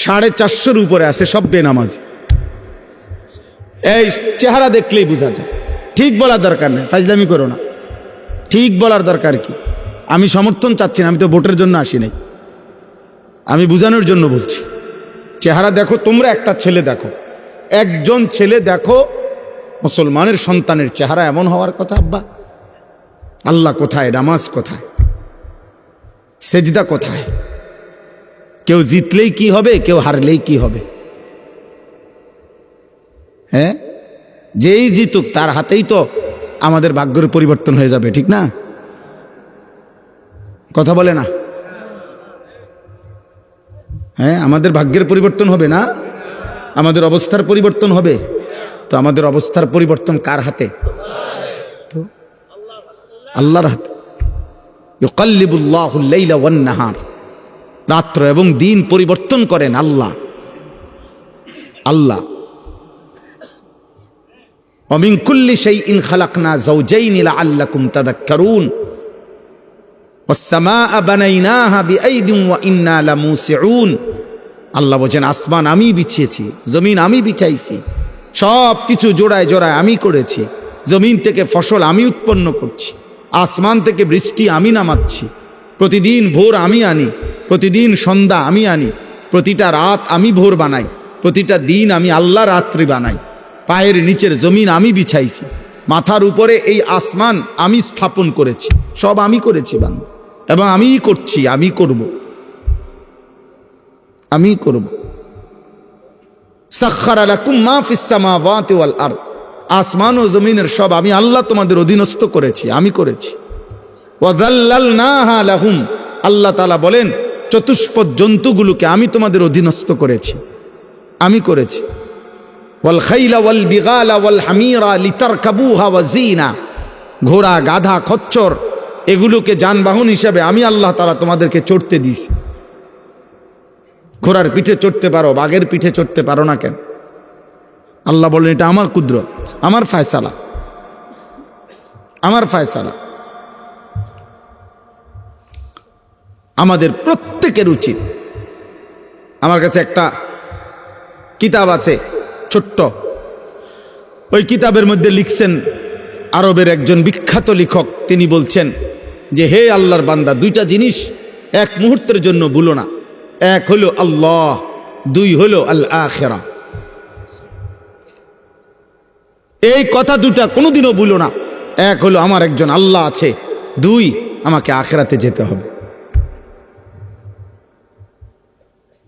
450-র উপরে আছে সব বেনামাজি। এই চেহারা দেখলেই বোঝা যায়। ঠিক বলার দরকার নেই, ফাজলামি করো না, ঠিক বলার দরকার কি? আমি সমর্থন চাচ্ছি না, আমি তো ভোটের জন্য আসি নাই, আমি বুঝানোর জন্য বলছি। চেহারা দেখো, তোমরা একটা ছেলে দেখো, একজন ছেলে দেখো, মুসলমানের সন্তানের চেহারা এমন হওয়ার কথা। আব্বা, আল্লাহ কোথায়? নামাজ কোথায়? সেজদা কোথায়? কেউ জিতলেই কি হবে, কেউ হারলেই কি হবে? হ্যাঁ, যেই জিতুক তার হাতেই তো আমাদের ভাগ্যের পরিবর্তন হয়ে যাবে, ঠিক না? কথা বলে না? হ্যাঁ, আমাদের ভাগ্যের পরিবর্তন হবে না, আমাদের অবস্থার পরিবর্তন হবে। তো আমাদের অবস্থার পরিবর্তন কার হাতে? তো আল্লাহর হাতে। ইউকাল্লিবুল্লাহুল লাইলা ওয়ান নাহার, রাত্র এবং দিন পরিবর্তন করেন আল্লাহ। আল্লাহ ومن كل شيء خلقنا زوجين لعلكم تذكرون والسماء بنيناها بأيد وإنا لموسعون আল্লাহ বলেন আসমান আমি বিছিয়েছি, জমিন আমি বিছাইছি, সব কিছু জোড়ায় জোড়ায় আমি করেছি। জমিন থেকে ফসল আমি উৎপন্ন করছি, আসমান থেকে বৃষ্টি আমি নামাচ্ছি, প্রতিদিন ভোর আমি আনি, প্রতিদিন সন্ধ্যা আমি আনি, প্রতিটা রাত আমি ভোর বানাই, প্রতিটা দিন আমি আল্লাহ রাত্রি বানাই। পায়ের নিচের জমিন আমি বিছাইছি, মাথার উপরে এই আসমান আমি স্থাপন করেছি, সব আমি করেছি বান্দা, এবং আমিই করছি, আমি করব, আমি করব। সাখখারা লাকুম মা ফিস সামাওয়াতি ওয়াল আরদ, আসমান ও জমিনের সব আমি আল্লাহ তোমাদের অধীনস্থ করেছি, আমি করেছি। ওয়া যাল্লালনাহা লাহুম, আল্লাহ তাআলা বলেন চতুষ্পদ জন্তুগুলোকে আমি তোমাদের অধীনস্থ করেছি, আমি করেছি। ওয়াল খাইলা ওয়াল বিগালা ওয়াল হামিরা লিতারকাবুহা ওয়া জিনা, ঘোড়া গাধা খচ্চর এগুলোকে যানবাহন হিসাবে আমি আল্লাহ তাআলা তোমাদেরকে চড়তে দিয়েছি। ঘোড়ার পিঠে চড়তে পারো, বাঘের পিঠে চড়তে পারো না কেন? আল্লাহ বলেন এটা আমার কুদরত, আমার ফায়সালা, আমার ফায়সালা। আমাদের প্রত্যেকের উচিত, আমার কাছে একটা কিতাব আছে ছোট্ট, ওই কিতাবের মধ্যে লিখছেন আরবের একজন বিখ্যাত লেখক, তিনি বলছেন যে হে আল্লাহর বান্দা, দুইটা জিনিস এক মুহূর্তের জন্য ভুলো না, এক হলো আল্লাহ, দুই হলো আল আখিরা। এই কথা দুটা কোনোদিনও ভুলো না, এক হলো আমার একজন আল্লাহ আছে, দুই আমাকে আখিরাতে যেতে হবে।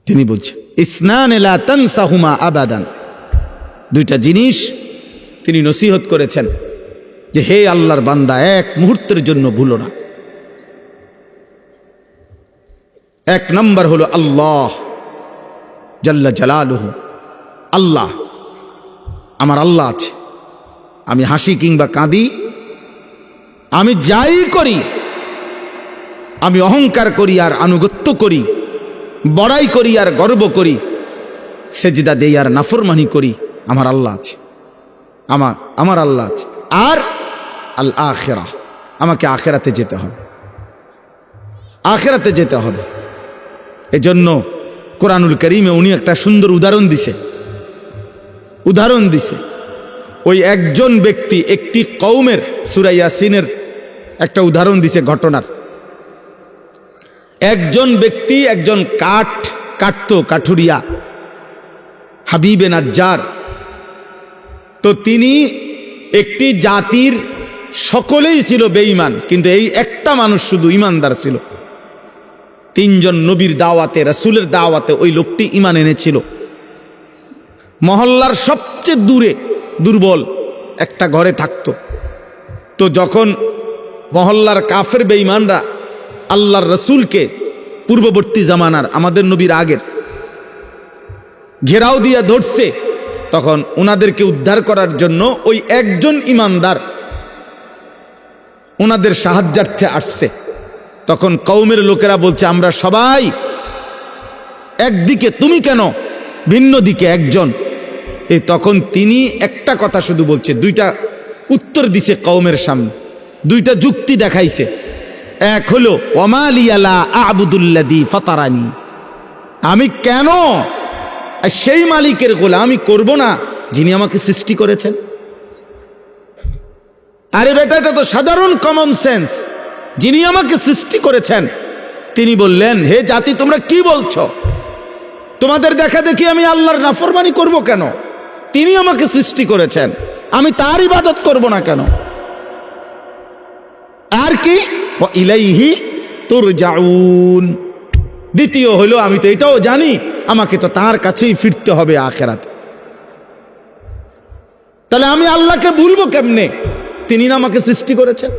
তিনি বলছেন ইসনান লা তানসাহুমা আবাদান, দুইটা জিনিস তিনি নসিহত করেছেন যে হে আল্লাহর বান্দা, এক মুহূর্তের জন্য ভুলো না। এক নম্বর হলো আল্লাহ জাল্লা জালালুহু, আল্লাহ, আমার আল্লাহ আছে। আমি হাসি কিংবা কাঁদি, আমি যাই করি, আমি অহংকার করি আর আনুগত্য করি, বড়াই করি আর গর্ব করি, সেজদা দেই আর নাফরমানি করি, আমার আল্লাহ আছে, আমার আল্লাহ আছে। আর আল আখিরা, আমাকে আখিরাতে যেতে হবে, আখিরাতে যেতে হবে। এজন্য কোরআনুল কারীমে উনি একটা সুন্দর উদাহরণ দিছে। ওই একজন ব্যক্তি একটি কওমের, সূরা ইয়াসিনের একটা উদাহরণ দিছে ঘটনার। একজন ব্যক্তি একজন কাঠুরিয়া, হাবিবে নাজ্জার, তো তিনি একটি জাতির সকলেই ছিল বেঈমান, কিন্তু এই একটা মানুষ শুধু ইমানদার ছিল। তিনজন নবীর দাওয়াতে, রাসূলের দাওয়াতে ওই লোকটি ঈমান এনেছিল। মহল্লার সবচেয়ে দুর্বল একটা ঘরে থাকতো। তো যখন মহল্লার কাফের বেঈমানরা আল্লাহর রাসূলকে, পূর্ববর্তী জামানার আমাদের নবীর আগের, ঘেরাও দিয়া ধরছে, তখন ওনাদেরকে উদ্ধার করার জন্য ওই একজন ইমানদার ওনাদের সাহায্যার্থে আসছে। তখন কওমের লোকেরা বলছে আমরা সবাই একদিকে, তুমি কেন ভিন্ন দিকে একজন? এই তখন তিনি একটা কথা শুধু বলছে, দুইটা উত্তর দিছে কওমের সামনে, দুইটা যুক্তি দেখাইছে। এক হলো ওমা লিয়া লা আ'বুদুল্লাযী ফাতারানি, আমি কেন সেই মালিকের গোলামি করব না যিনি আমাকে সৃষ্টি করেছেন? আরে বেটা, এটা তো সাধারণ কমন সেন্স। যিনি আমাকে সৃষ্টি করেছেন তিনি বললেন, হে জাতি তোমরা কি বলছো? তোমাদের দেখা দেখি আমি আল্লাহর নাফরমানি করব কেন? তিনি আমাকে সৃষ্টি করেছেন, আমি তার ইবাদত করব না কেন? আর কি ওয়া ইলাইহি তুরজাউন, দ্বিতীয় হলো আমি তো এটাও জানি আমাকে তো তার কাছেই ফিরতে হবে আখিরাতে। তাহলে আমি আল্লাহকে ভুলবো কেমনে? তিনি না আমাকে সৃষ্টি করেছেন।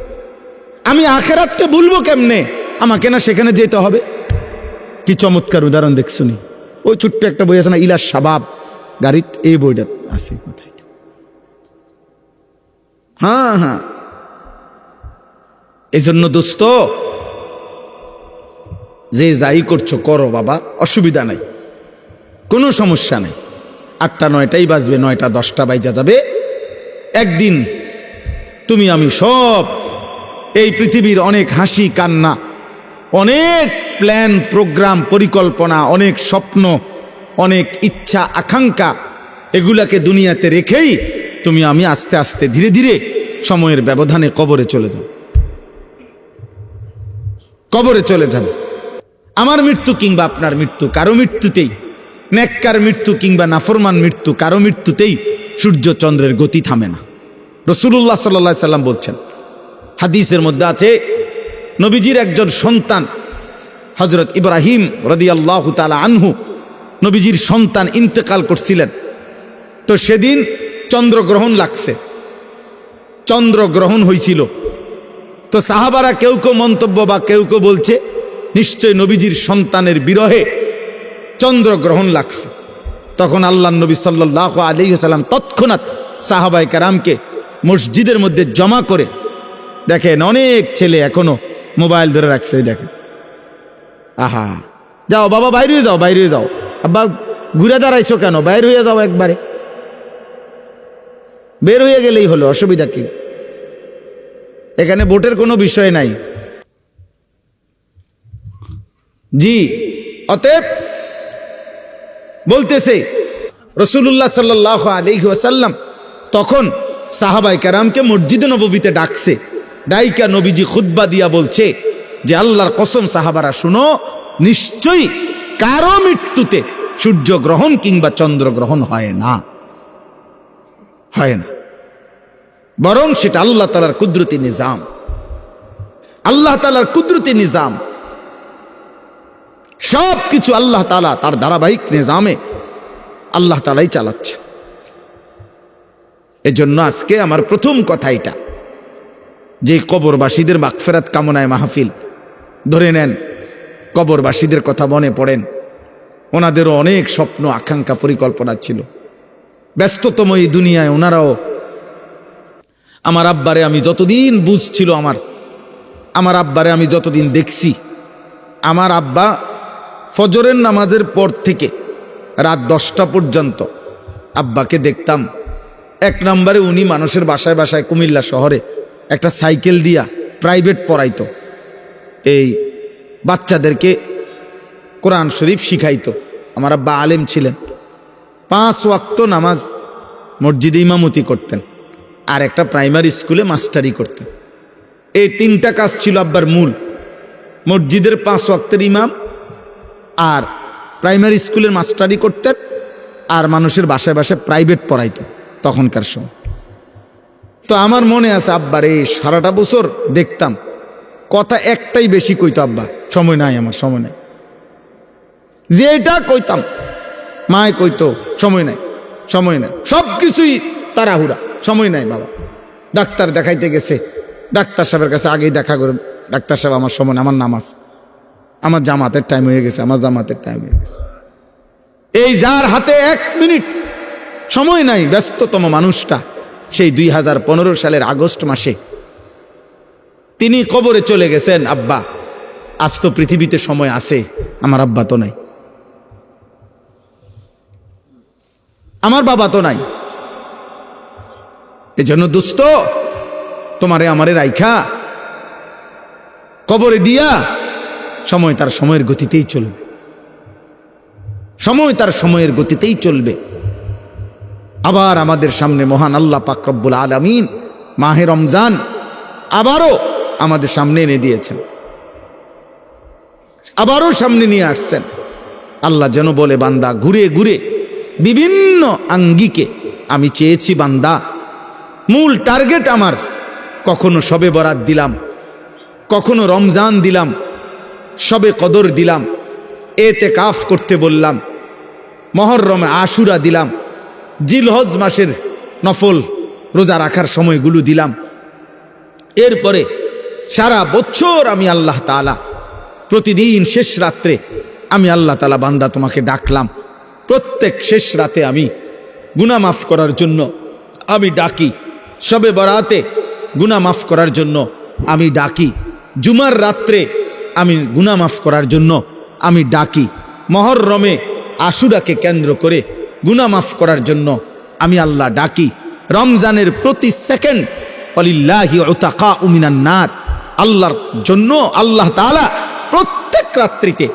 আমি আখিরাতকে ভুলবো কেমনে? আমাকে না সেখানে যেতে হবে। কি চমৎকার উদাহরণ দেখছুনি। ওই ছোট্ট একটা বই আছে না, ইলা শাবাব, গাড়িত এই বইটা আছে কোথায়? হ্যাঁ, এই জন্য দোস্ত, যে যাই করছো করো বাবা, অসুবিধা নাই, কোনো সমস্যা নেই। 8টা 9টাই বাজবে, 9টা 10টা বাইজা যাবে, একদিন তুমি আমি সব এই পৃথিবীর অনেক হাসি কান্না, অনেক প্ল্যান প্রোগ্রাম পরিকল্পনা, অনেক স্বপ্ন, অনেক ইচ্ছা আকাঙ্ক্ষা, এগুলাকে দুনিয়াতে রেখেই তুমি আমি আস্তে আস্তে ধীরে ধীরে সময়ের ব্যবধানে কবরে চলে যাও। কবরে চলে যাব। আমার মৃত্যু কিংবা আপনার মৃত্যু কারো মৃত্যুতেই, নেককার মৃত্যু কিংবা নাফরমান মৃত্যু কারো মৃত্যুতেই সূর্য চন্দ্রের গতি থামে না। রাসূলুল্লাহ সাল্লাল্লাহু আলাইহি সাল্লাম বলছেন, হাদিসের মধ্যে আছে, নবীজির একজন সন্তান হযরত ইব্রাহিম রাদিয়াল্লাহু তাআলা আনহু, নবীজির সন্তান ইন্তেকাল করছিলেন। তো সেদিন চন্দ্রগ্রহণ লাগছে, চন্দ্রগ্রহণ হয়েছিল। তো সাহাবারা কেউ কেউ মন্তব্য বা কেউ কেউ বলছে নিশ্চয় নবীজির সন্তানের বিরহে চন্দ্রগ্রহণ লাগছে। তখন আল্লাহর নবী সাল্লাল্লাহু আলাইহি ওয়াসাল্লাম তৎক্ষণাৎ সাহাবায়ে কেরামকে মসজিদের মধ্যে জমা করে, দেখেন অনেক ছেলে এখনো মোবাইল ধরে রাখছে, দেখেন, আহা, যাও বাবা বাইরে হয়ে যাও, বাইরে হয়ে যাও, আব্বা ঘুরে দাঁড়াইছো কেন, বাইর হয়ে যাও, একবারে বের হয়ে গেলেই হলো, অসুবিধা কি? এখানে ভোটের কোনো বিষয় নাই। জি, অতএব বলতেছে রাসূলুল্লাহ সাল্লাল্লাহু আলাইহি ওয়াসাল্লাম তখন সাহাবায়ে কেরামকে মসজিদে নববীতে ডাকছে। ডাইকা নবীজি খুতবা দিয়া বলছে যে আল্লাহর কসম সাহাবারা শুনো, নিশ্চয়ই কারো মৃত্যুতে সূর্যগ্রহণ কিংবা চন্দ্রগ্রহণ হয় না, হয় না, বরং সেটা আল্লাহ তাআলার কুদরতি নিজাম, আল্লাহ তাআলার কুদরতি নিজাম। সব কিছু আল্লাহ তাআলা তার ধারাবাহিক নিজামে আল্লাহ তাআলাই চালাচ্ছে। এজন্য আজকে আমার প্রথম কথা এটা যে কবরবাসীদের মাগফিরাত কামনায় মাহফিল। ধরে নেন কবরবাসীদের কথা মনে পড়েন, ওনাদেরও অনেক স্বপ্ন আকাঙ্ক্ষা পরিকল্পনা ছিল। ব্যস্ততম এই দুনিয়ায় ওনারাও, আমার আব্বারে আমি যতদিন বুঝছিল, আমার আব্বারে আমি যতদিন দেখছি, আমার আব্বা ফজরের নামাজের পর থেকে রাত 10টা পর্যন্ত আব্বাকে দেখতাম। এক নম্বরে উনি মানুষের বাসায় বাসায় কুমিল্লা শহরে একটা সাইকেল দিয়া প্রাইভেট পড়াইতো, এই বাচ্চাদেরকে কোরআন শরীফ শিখাইতো। আমার আব্বা আলেম ছিলেন, 5 ওয়াক্ত নামাজ মসজিদে ইমামতি করতেন, আর একটা প্রাইমারি স্কুলে মাস্টারি করতেন। এই 3টা কাজ ছিল আব্বার মূল, মসজিদের 5 ওয়াক্তের ইমাম, আর প্রাইমারি স্কুলের মাস্টারি করতেন, আর মানুষের বাসায় বাসায় প্রাইভেট পড়াইতো তখনকার সময়। তো আমার মনে আছে আব্বার এই সারাটা বছর দেখতাম, কথা একটাই বেশি কইতো আব্বা, সময় নাই আমার, সময় নাই, যে এটা কইতাম মায় কইতো সময় নাই, সময় নাই, সব কিছুই তাড়াহুড়া, সময় নাই বাবা। ডাক্তার দেখাইতে গেছে, ডাক্তার সাহেবের কাছে আগেই দেখা করে, ডাক্তার সাহেব আমার সময়, আমার নামাজ, আমার জামাতের টাইম হয়ে গেছে, আমার জামাতের টাইম হয়ে গেছে। এই যার হাতে 1 মিনিট সময় নাই, ব্যস্ততম মানুষটা, সেই 2015 সালের আগস্ট মাসে তিনি কবরে চলে গেছেন। আব্বা, আজ তো পৃথিবীতে সময় আছে, আমার আব্বা তো নাই, আমার বাবা তো নাই। এজন্য দোস্ত, তোমারে আমারে রাইখা কবরে দিয়া সময় তার সময়ের গতিতেই চলবে, সময় তার সময়ের গতিতেই চলবে। আবার আমাদের সামনে মহান আল্লাহ পাক রব্বুল আলামিন মাহে রমজান আবারও আমাদের সামনে এনে দিয়েছেন, আবারও সামনে নিয়ে আসছেন। আল্লাহ যেন বলে, বান্দা ঘুরে ঘুরে বিভিন্ন আঙ্গিকে আমি চেয়েছি, বান্দা মূল টার্গেট আমার, কখনো শবে বরাত দিলাম, কখনো রমজান দিলাম, শবে কদর দিলাম, এতেকাফ করতে বললাম, মুহররমে আশুরা দিলাম, জিলহজ মাসের নফল রোজা রাখার সময়গুলো দিলাম। এরপরে সারা বছর আমি আল্লাহ তাআলা প্রতিদিন শেষ রাত্রে আমি আল্লাহ তাআলা বান্দা তোমাকে ডাকলাম, প্রত্যেক শেষ রাতে আমি গুনাহ মাফ করার জন্য আমি ডাকি, শবে বরাতে গুনাহ মাফ করার জন্য আমি ডাকি, জুমার রাত্রে আমি গুনাহ মাফ করার জন্য আমি ডাকি, মুহররমে আশুরাকে কেন্দ্র করে গুনাহ মাফ করার জন্য আমি আল্লাহ ডাকি। রমজানের প্রতি সেকেন্ড ওয়ালিল্লাহি উতাকাউ মিনান নার, আল্লাহর জন্য আল্লাহ তাআলা প্রত্যেক রাত্রিতে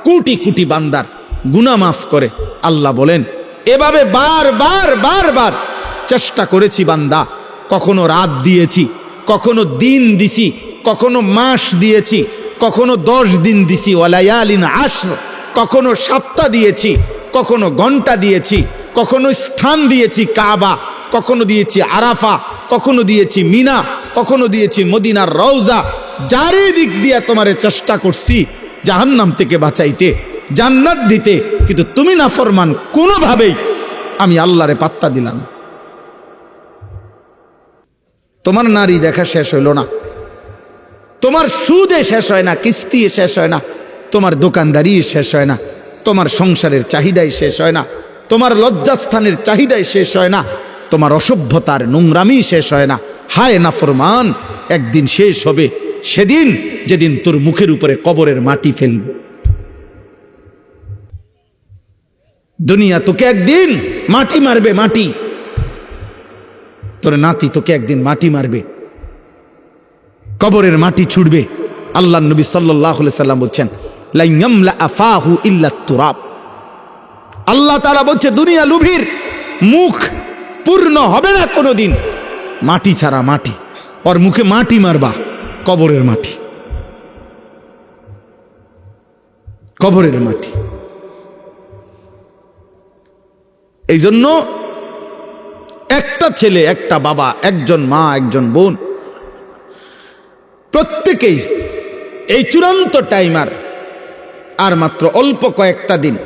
কোটি কোটি বান্দার গুনাহ মাফ করে। আল্লাহ বলেন, এভাবে বারবার চেষ্টা করেছি বান্দা, কখনো রাত দিয়েছি, কখনো দিন দিছি, কখনো মাস দিয়েছি, কখনো 10 দিন দিছি, ওয়ালায়ালিন আশর, কখনো সপ্তাহ দিয়েছি, কখনো ঘন্টা দিয়েছি, কখনো স্থান দিয়েছি কাবা, কখনো দিয়েছি আরাফা, কখনো দিয়েছি মিনা, কখনো দিয়েছি মদিনার রওজা। চারিদিক দিয়ে তোমারে চেষ্টা করছি জাহান্নাম থেকে বাঁচাইতে, জান্নাত দিতে, কিন্তু তুমি নাফরমান, কোনোভাবেই আমি আল্লাহরে পাত্তা দিলাম না। তোমার নারী দেখা শেষ হইল না, তোমার সুদে শেষ হয় না, কিস্তি শেষ হয় না, তোমার দোকানদারি শেষ হয় না, তোমার সংসারের চাহিদাই শেষ হয় না, তোমার লজ্জাস্থানের চাহিদাই শেষ হয় না, তোমার অসভ্যতার নোংরামি শেষ হয় না। হায় নাফরমান, একদিন শেষ হবে, সেদিন যেদিন তোর মুখের উপরে কবরের মাটি ফেলবে। দুনিয়া তোকে একদিন মাটি মারবে, মাটি, তোর নাতি তোকে একদিন মাটি মারবে, কবরের মাটি ছুড়বে। আল্লাহ নবী সাল্লাল্লাহু আলাইহি সাল্লাম বলছেন, লা ইয়ামলা আফাহু ইল্লা তুরাব। আল্লাহ তাআলা বলছে, দুনিয়া লুভির মুখ পূর্ণ হবে না কোনোদিন মাটি ছাড়া, মাটি। ওর মুখে মাটি মারবা, কবরের মাটি, কবরের মাটি। এই জন্য একটা ছেলে, একটা বাবা, একজন মা, একজন বোন, প্রত্যেকেই এই চূড়ান্ত টাইমার আর মাত্র অল্প কয়েকটা দিন,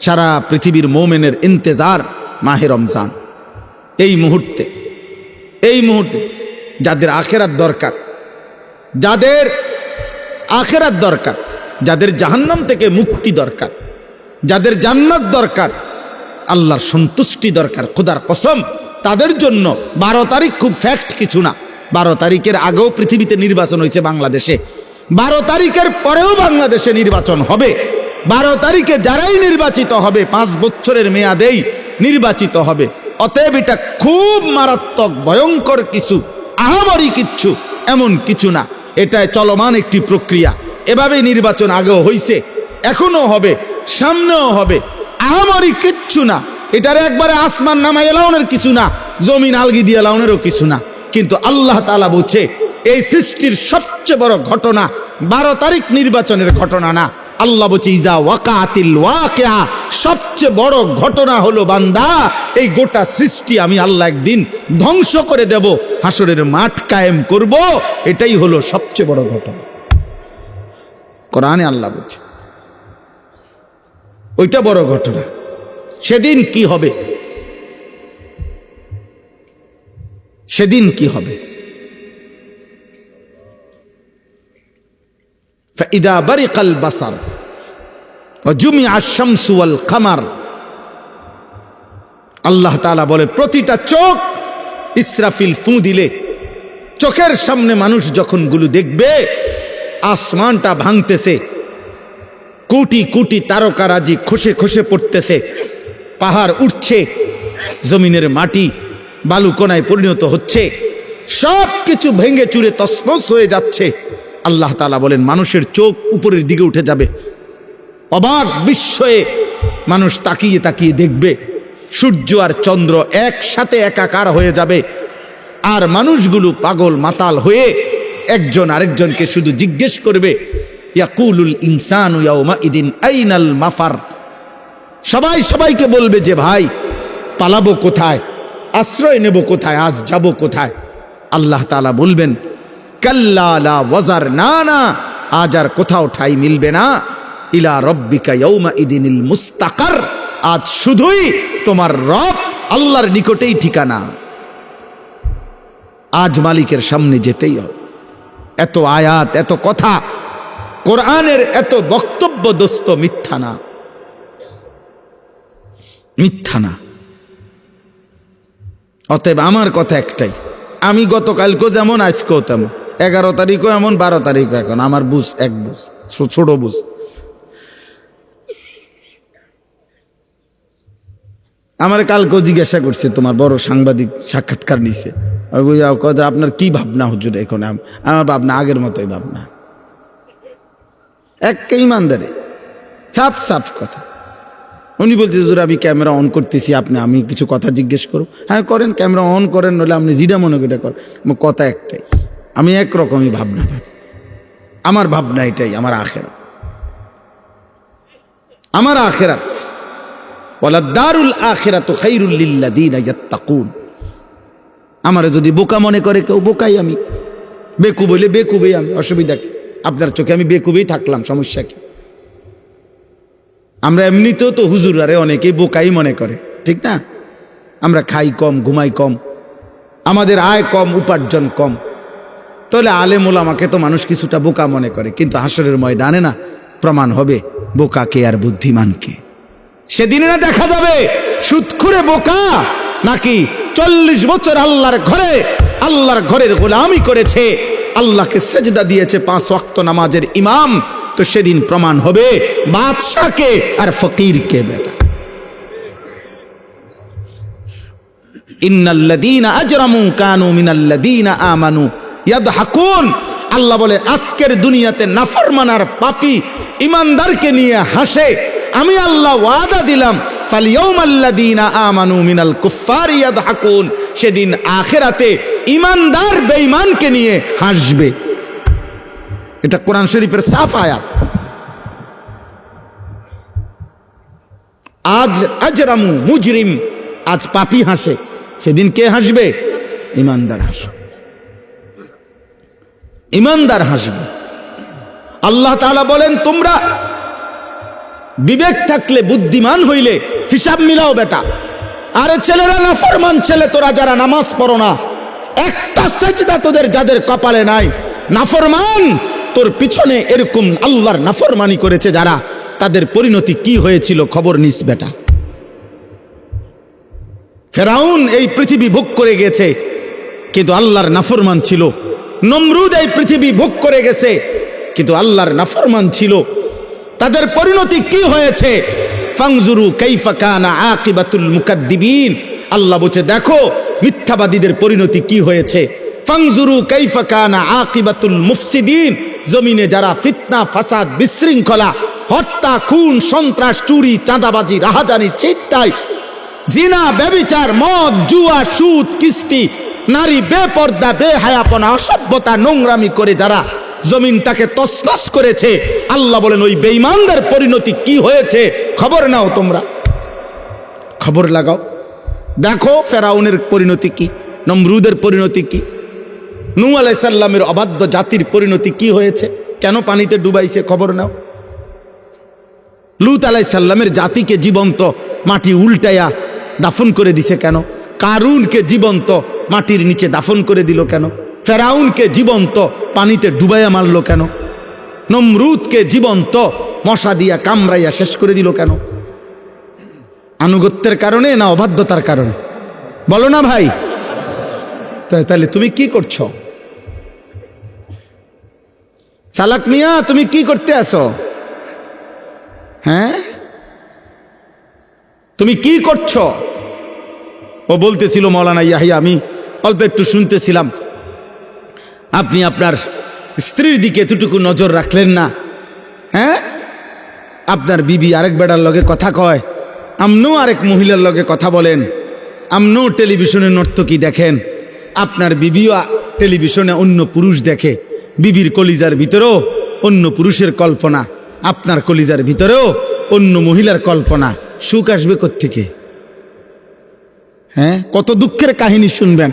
সারা পৃথিবীর মোমেনের ইন্তেজার মাহে রমজান। এই মুহূর্তে যাদের আখেরাত দরকার, যাদের আখেরাত দরকার, যাদের জাহান্নাম থেকে মুক্তি দরকার, যাদের জান্নাত দরকার, আল্লাহর সন্তুষ্টি দরকার, খোদার কসম, তাদের জন্য 12 তারিখ খুব ফ্যাক্ট কিছু না। 12 তারিখের আগেও পৃথিবীতে নির্বাচন হয়েছে বাংলাদেশে, 12 তারিখের পরেও বাংলাদেশে নির্বাচন হবে। 12 তারিখে যারাই নির্বাচিত হবে 5 বছরের মেয়াদেই নির্বাচিত হবে। অতএব এটা খুব মারাত্মক ভয়ঙ্কর কিছু, আহামরি কিচ্ছু এমন কিছু না, এটা চলমান একটি প্রক্রিয়া। এভাবেই নির্বাচন আগেও হয়েছে, এখনো হবে, সামনেও হবে, আহামরি কিচ্ছু না। এটার একবারে আসমান নামাই এলাউনের কিছু না, জমিন আলগি দিয়ে এলাউনেরও কিছু না। কিন্তু আল্লাহ তাআলা বলছে, এই সৃষ্টির সবচেয়ে বড় ঘটনা 12 তারিখ নির্বাচনের ঘটনা না। আল্লাহ বলছে, ইজা ওয়াকাতিল ওয়াকিয়া, সবচেয়ে বড় ঘটনা হলো বান্দা, এই গোটা সৃষ্টি আমি আল্লাহ একদিন ধ্বংস করে দেব, হাসরের মাঠ কায়েম করব। এটাই হলো সবচেয়ে বড় ঘটনা। কোরআনে আল্লাহ বলছে ওইটা বড় ঘটনা। সেদিন কি হবে, সেদিন কি হবে? ফাইদা বারিকাল বাসার ওয়া জুমিআ আশ-শামসু ওয়াল কামার। আল্লাহ তাআলা বলে, প্রতিটা চোখ ইসরাফিল ফু দিলে, চোখের সামনে মানুষ যখন গুলো দেখবে আসমানটা ভাঙতেছে, কোটি কোটি তারকারাজি খসে খসে পড়তেছে, পাহাড় উঠছে, জমিনের মাটি বালুকণায় পরিণত হচ্ছে, সব কিছু ভেঙে চুরে তছনছ হয়ে যাচ্ছে। আল্লাহ তাআলা বলেন, মানুষের চোখ উপরের দিকে উঠে যাবে, অবাক বিস্ময়ে মানুষ তাকিয়ে তাকিয়ে দেখবে, সূর্য আর চন্দ্র একসাথে একাকার হয়ে যাবে, আর মানুষগুলো পাগল মাতাল হয়ে একজন আরেকজনকে শুধু জিজ্ঞেস করবে, ইয়াকুলুল ইনসানু ইয়াউমাইদিন আইনাল মাফার। সবাই সবাইকে বলবে যে, ভাই পালাবো কোথায়, আশ্রয় নেব কোথায়, আজ যাব কোথায়? আল্লাহ তাআলা বলবেন, কাল্লা লা ওয়াজার, না না, আজ আর কোথাও ঠাই মিলবে না, ইলা রব্বিকা ইয়াউমাইদিনিল মুস্তাকার, আজ শুধুই তোমার রব আল্লাহর নিকটেই ঠিকানা, আজ মালিকের সামনে যেতেই হবে। এত আয়াত, এত কথা, কোরআনের এত বক্তব্য দোস্ত মিথ্যা না, মিথ্যা না। অতএব আমার কথা একটাই, আমি গতকালকেও যেমন আজকেও তেমন, 11 তারিখও এমন, 12 তারিখও এখন, আমার বুঝ এক বুঝ, ছোট বুঝ। আমার কালকেও জিজ্ঞাসা করছে, তোমার বড় সাংবাদিক সাক্ষাৎকার নিছে, আপনার কি ভাবনা হুজুর এখন? আমার ভাবনা আগের মতোই ভাবনা, একটা ইমানদারে সাফ সাফ কথা। উনি বলছে হুজুর আমি ক্যামেরা অন করতেছি, আমি কিছু কথা জিজ্ঞেস করব। হ্যাঁ করেন, ক্যামেরা অন করেন, নইলে আপনি যেটা মনে করেন করেন। কথা একটাই, আমি একরকমই ভাবনা ভাবি। আমার ভাবনা এটাই, আমার আখেরাত, আমার আখেরাত। ওয়ালা দারুল আখিরাতু খায়রুল লিল্লাযিনা ইয়াত্তাকুন। আমারে যদি বোকা মনে করে কেউ, বোকাই আমি, বেকুব হইলে বেকুবেই আমি, অসুবিধা কি? আপনার চোখে আমি বেকুবেই থাকলাম, সমস্যা কি? আমরা এমনিতেও তো হুজুর আরে অনেকেই বোকাই মনে করে, ঠিক না? আমরা খাই কম, ঘুমাই কম, আমাদের আয় কম, উপার্জন কম, তাহলে আলেম ওলামাকে তো মানুষ কিছুটা বোকা মনে করে। কিন্তু হাসরের ময়দানে না প্রমাণ হবে বোকাকে আর বুদ্ধিমানকে। সেদিনে না দেখা যাবে সুদখুরে বোকা নাকি 40 বছর আল্লাহর ঘরের গোলামি করেছে, আল্লাহকে সেজদা দিয়েছে, 5 ওয়াক্ত নামাজের ইমাম। তো সেদিন প্রমাণ হবে বাদশাকে আর ফকিরকে। বেটা ইন্নাল্লাযীনা আজরামু কানু মিনাল্লাযীনা আমানু ইয়াদহাকুন। আল্লাহ বলে আজকের দুনিয়াতে নাফরমান আর পাপী ইমানদারকে নিয়ে হাসে। আমি আল্লাহ ওয়াদা দিলাম ফালইয়াউমাল্লাযীনা আমানু মিনাল কুফফারি ইয়াদহাকুন। সেদিন আখিরাতে ইমানদার বেঈমানকে নিয়ে হাসবে। এটা কোরআন শরীফের সাফ আয়াত। আজ আজরামু মুজরিম, আজ পাপী হাসে, সেদিন কে হাসবে? ইমানদার হাসবে, ইমানদার হাসবে। আল্লাহ তাআলা বলেন তোমরা বিবেক থাকলে, বুদ্ধিমান হইলে হিসাব মিলাও বেটা। আরে ছেলেরা নাফরমান ছেলে, তোরা যারা নামাজ পড়ো না, একটা সেজদা তোদের যাদের কপালে নাই, নাফরমান তোর পিছনে এরকম আল্লাহর নাফরমানি করেছে যারা, তাদের পরিণতি কি হয়েছিল খবর নিস বেটা। ফেরাউন এই পৃথিবী ভোগ করে গেছে কিন্তু আল্লাহর নাফরমান ছিল। নমরুদ এই পৃথিবী ভোগ করে গেছে কিন্তু আল্লাহর নাফরমান ছিল। তাদের পরিণতি কি হয়েছে? ফাংজুরু কাইফা কানা আকিবাতুল মুকাদ্দিবিন। আল্লাহ বলছে দেখো মিথ্যাবাদীদের পরিণতি কি হয়েছে। ফাংজুরু কাইফা কানা আকিবাতুল মুফসিদিন। জমিনে যারা ফিতনা, ফাসাদ, বিশৃঙ্খলা, হত্যা, খুন, সন্ত্রাস, চুরি, চাঁদাবাজি, রাহাজানি, চিন্তায়, জিনা, ব্যভিচার, মদ, জুয়া, সুদ, কিস্তি, নারী বেপর্দা, বেহায়াপনা, অসভ্যতা, নোংরামি করে যারা জমিনটাকে তছনছ করেছে, আল্লাহ বলেন ওই বেঈমানদের পরিণতি কি হয়েছে খবর নাও, তোমরা খবর লাগাও। দেখো ফেরাউনের পরিণতি কি, নমরুদের পরিণতি কি, নূহ আলাইহিস সালামের অবাধ্য জাতির পরিণতি কি হয়েছে, কেন পানিতে ডুবাইছে খবর নাও। লূত আলাইহিস সালামের জাতিকে জীবন্ত মাটি উল্টাইয়া দাফন করে দিছে কেন? কারুনকে জীবন্ত মাটির নিচে দাফন করে দিল কেন? ফেরাউনকে জীবন্ত পানিতে ডুবাইয়া মারলো কেন? নমরুদকে জীবন্ত মশা দিয়া কামড়াইয়া শেষ করে দিল কেন? আনুগত্যের কারণে না অবাধ্যতার কারণে? বলো না ভাই। তাহলে তুমি কি করছো? সালাক মিয়া তুমি কি করতে আসো? হ্যাঁ তুমি কি করছো? ও বলতেছিল মাওলানা ইয়াহিয়া, আমি অল্প একটু শুনতেছিলাম, আপনি আপনার স্ত্রীর দিকে এতটুকু নজর রাখলেন না। হ্যাঁ আপনার বিবি আরেক বেড়ার লগে কথা কয়, আমনও আরেক মহিলার লগে কথা বলেন, আমনও টেলিভিশনে নর্তকী দেখেন, আপনার বিবিও টেলিভিশনে অন্য পুরুষ দেখে, বিবির কলিজার ভিতরেও অন্য পুরুষের কল্পনা, আপনার কলিজার ভিতরেও অন্য মহিলার কল্পনা। সুখ আসবে কোত্থেকে? হ্যাঁ কত দুঃখের কাহিনী শুনবেন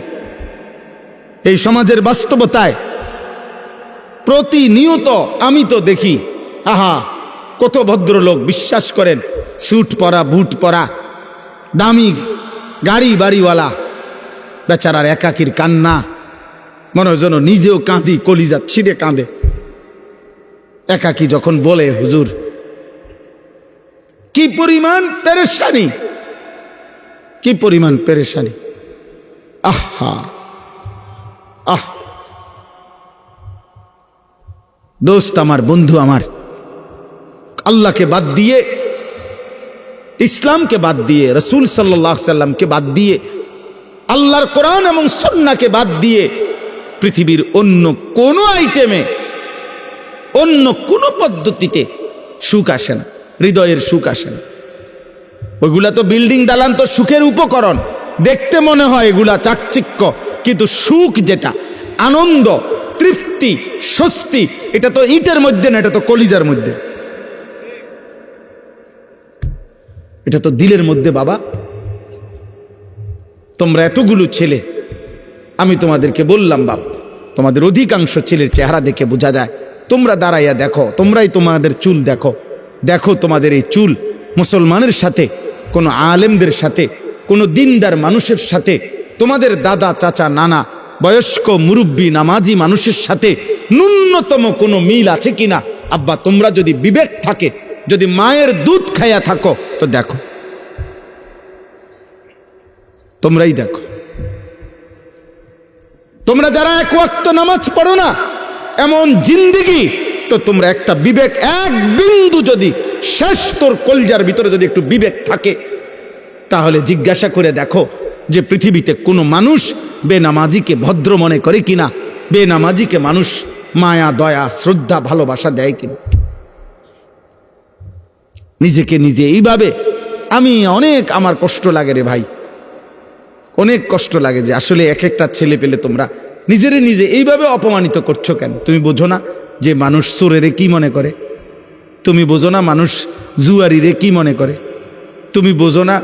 এই সমাজের বাস্তবতায়। প্রতিনিয়ত আমি তো দেখি, আহা কত ভদ্রলোক বিশ্বাস করেন, স্যুট পরা, বুট পরা, দামি গাড়ি বাড়িওয়ালা, বেচারার একাকির কান্না, মনে হয় যেন নিজেও কাঁদি, কলিজা ছিঁড়ে কাঁদে একাকি যখন বলে হুজুর কি পরিমাণ পেরেশানি, কি পরিমাণ পেরেশানি। আহা আহ দোস্ত আমার, বন্ধু আমার, আল্লাহকে বাদ দিয়ে ইসলামকে বাদ দিয়ে, রসুল সাল্লাল্লাহু আলাইহি সাল্লামকে বাদ দিয়ে, আল্লাহর কোরআন এবং সুন্নাহকে বাদ দিয়ে পৃথিবীর অন্য কোনো আইটেমে, অন্য কোনো পদ্ধতিতে সুখ আসে না, হৃদয়ের সুখ আসে না। ওইগুলা তো বিল্ডিং দালান তো সুখের উপকরণ, দেখতে মনে হয় এগুলা চাকচিক্য, কিন্তু সুখ যেটা, আনন্দ, তৃপ্তি, স্বস্তি, এটা তো ইটের মধ্যে না, এটা তো কলিজার মধ্যে, এটা তো দিলের মধ্যে। বাবা, তোমরা এতগুলো ছেলে, আমি তোমাদেরকে বললাম বাবা, তোমাদের অধিকাংশ ছেলের চেহারা দেখে বোঝা যায়। তোমরা দাঁড়াইয়া দেখো, তোমরাই তোমাদের চুল দেখো, দেখো তোমাদের এই চুল মুসলমানের সাথে, কোনো আলেমদের সাথে, কোনো দিনদার মানুষের সাথে, তোমাদের দাদা চাচা নানা বয়স্ক মুরব্বী নামাজি মানুষের সাথে ন্যূনতম কোনো মিল আছে কিনা? আব্বা, তোমরা যদি বিবেক থাকে, যদি মায়ের দুধ খাইয়া থাকো, তো দেখো, তোমরাই দেখো। তোমরা যারা এক ওয়াক্ত নামাজ পড়ো না, এমন জিন্দেগি, তো তোমরা একটা বিবেক, এক বিন্দু যদি শেষ তোর কলজার ভিতরে যদি একটু বিবেক থাকে, তাহলে জিজ্ঞাসা করে দেখো যে পৃথিবীতে কোনো মানুষ বেনামাজিকে ভদ্র মনে করে কিনা, বেনামাজিকে মানুষ মায়া দয়া শ্রদ্ধা ভালোবাসা দেয় কিনা। নিজেকে নিজে এইভাবে, আমি অনেক, আমার কষ্ট লাগে রে ভাই, অনেক কষ্ট লাগে যে আসলে এক একটা ছেলে পেলে তোমরা নিজেরে নিজে এইভাবে অপমানিত করছো কেন? তুমি বোঝো না যে মানুষ চোরেরে কি মনে করে? তুমি বোঝো না মানুষ জুয়ারিরে কি মনে করে? তুমি বোঝো না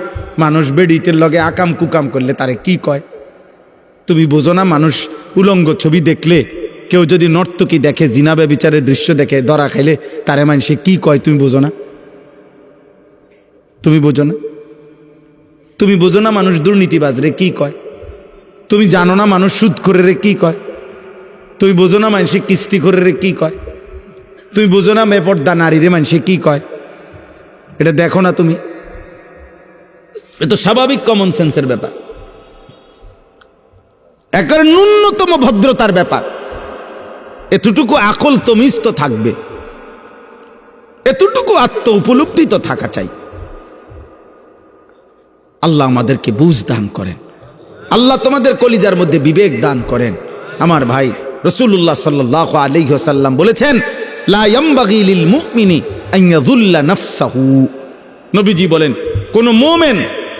মানুষ বেডিতের লগে আকাম কুকাম করলে তারে কি কয়? তুমি বোঝো না মানুষ উলঙ্গ ছবি দেখলে, কেউ যদি নর্তকী দেখে, জিনা ব্যভিচারের দৃশ্য দেখে, ধরা খাইলে তারে মানুষে কি কয়? তুমি বোঝো না? তুমি বোঝো না? তুমি বোঝো না মানুষ দুর্নীতিবাজরে কি কয়? তুমি জানো না মানুষ সুদখোরেরে কি কয়? তুমি বোঝো না মানুষে কিস্তিখোরেরে কি কয়? তুমি বোঝো না বেপর্দা নারীরে মানুষে কি কয়? এটা দেখো না তুমি? এ তো স্বাভাবিক কমন সেন্সের ব্যাপার, একেবারে ন্যূনতম ভদ্রতার ব্যাপার। এতটুকু আকল তমিজ তো থাকবে, এতটুকু আত্ম উপলব্ধি তো থাকা চাই। আল্লাহ আমাদেরকে বুঝ দান করেন, আল্লাহ তোমাদের কলিজার মধ্যে বিবেক দান করেন। আমার ভাই রাসূলুল্লাহ সাল্লাল্লাহু আলাইহি ওয়াসাল্লাম বলেছেন, লা ইয়ামবাগি লিল মুমিনি আন ইয়াযুল্লা নাফসাহু। নবীজি বলেন, কোন মুমিন,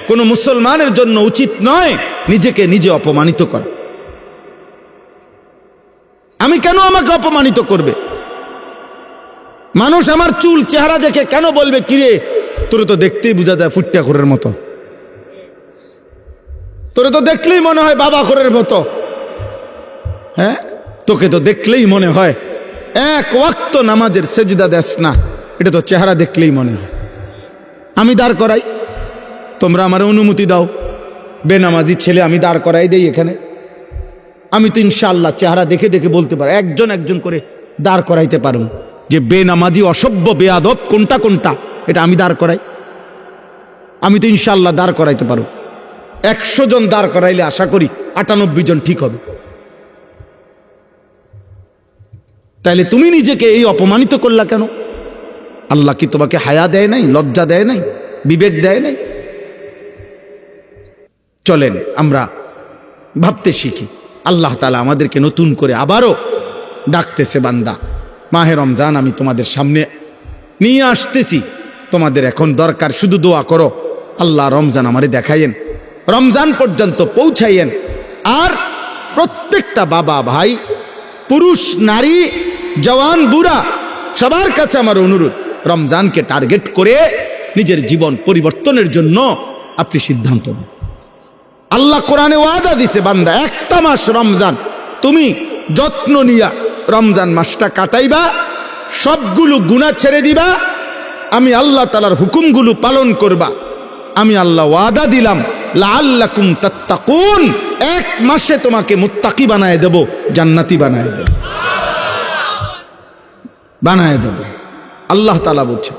কোন মুসলমানের জন্য উচিত নয় নিজেকে নিজে অপমানিত করা। আমি কেন আমাকে অপমানিত করবে? মানুষ আমার চুল চেহারা দেখে কেন বলবে, কিরে তোরে তো দেখতেই বোঝা যায় ফুট্টা খোরের মতো, তোরে তো দেখলেই মনে হয় বাবা খোরের মতো, হ্যাঁ তোকে তো দেখলেই মনে হয় এক ওয়াক্ত নামাজের সেজদা দেস না, এটা তো চেহারা দেখলেই মনে হয়। আমি দাঁড় করাই, তোমরা আমার অনুমতি দাও, বেনামাজি ছেলে আমি দাঁড় করাই দেই এখানে। আমি তো ইনশাআল্লাহ চেহারা দেখে দেখে বলতে পারো, একজন একজন করে দাঁড় করাইতে পারুন যে বেনামাজি অসভ্য বেয়াদব কোনটা কোনটা, এটা আমি দাঁড় করাই। আমি তো ইনশাআল্লাহ দাঁড় করাইতে পারো। 100 জন দাঁড় করাইলে আশা করি 98 জন ঠিক হবে। তাইলে তুমি নিজেকে এই অপমানিত করলা কেন? আল্লাহ কি তোমাকে হায়া দেয় নাই, লজ্জা দেয় নাই, বিবেক দেয় নাই? চলেন আমরা ভাবতে শিখি। আল্লাহ তাআলা আমাদেরকে নতুন করে আবারও ডাকতেছে, বান্দা মাহে রমজান আমি তোমাদের সামনে নিয়ে আসতেছি, তোমাদের এখন দরকার শুধু দোয়া করো, আল্লাহ রমজান আমারে দেখাইয়েন, রমজান পর্যন্ত পৌঁছাইয়েন। আর প্রত্যেকটা বাবা ভাই, পুরুষ নারী, জওয়ান বুড়া, সবার কাছে আমার অনুরোধ, রমজানকে টার্গেট করে নিজের জীবন পরিবর্তনের জন্য আপনি সিদ্ধান্ত নিন। আল্লাহ কোরআনে ওয়াদা দিছে, বান্দা একটা মাস রমজান তুমি যত্ন নিয়া রমজান মাসটা কাটাইবা, সবগুলো গুনাহ ছেড়ে দিবা, আমি আল্লাহ তাআলার হুকুমগুলো পালন করবা। আমি আল্লাহ ওয়াদা দিলাম, লাআল্লাকুম তাত্তাকুন, এক মাসে তোমাকে মুত্তাকি বানায় দেব, জান্নাতি বানায় দেব, বানায় দেব। আল্লাহ তাআলা বলছে,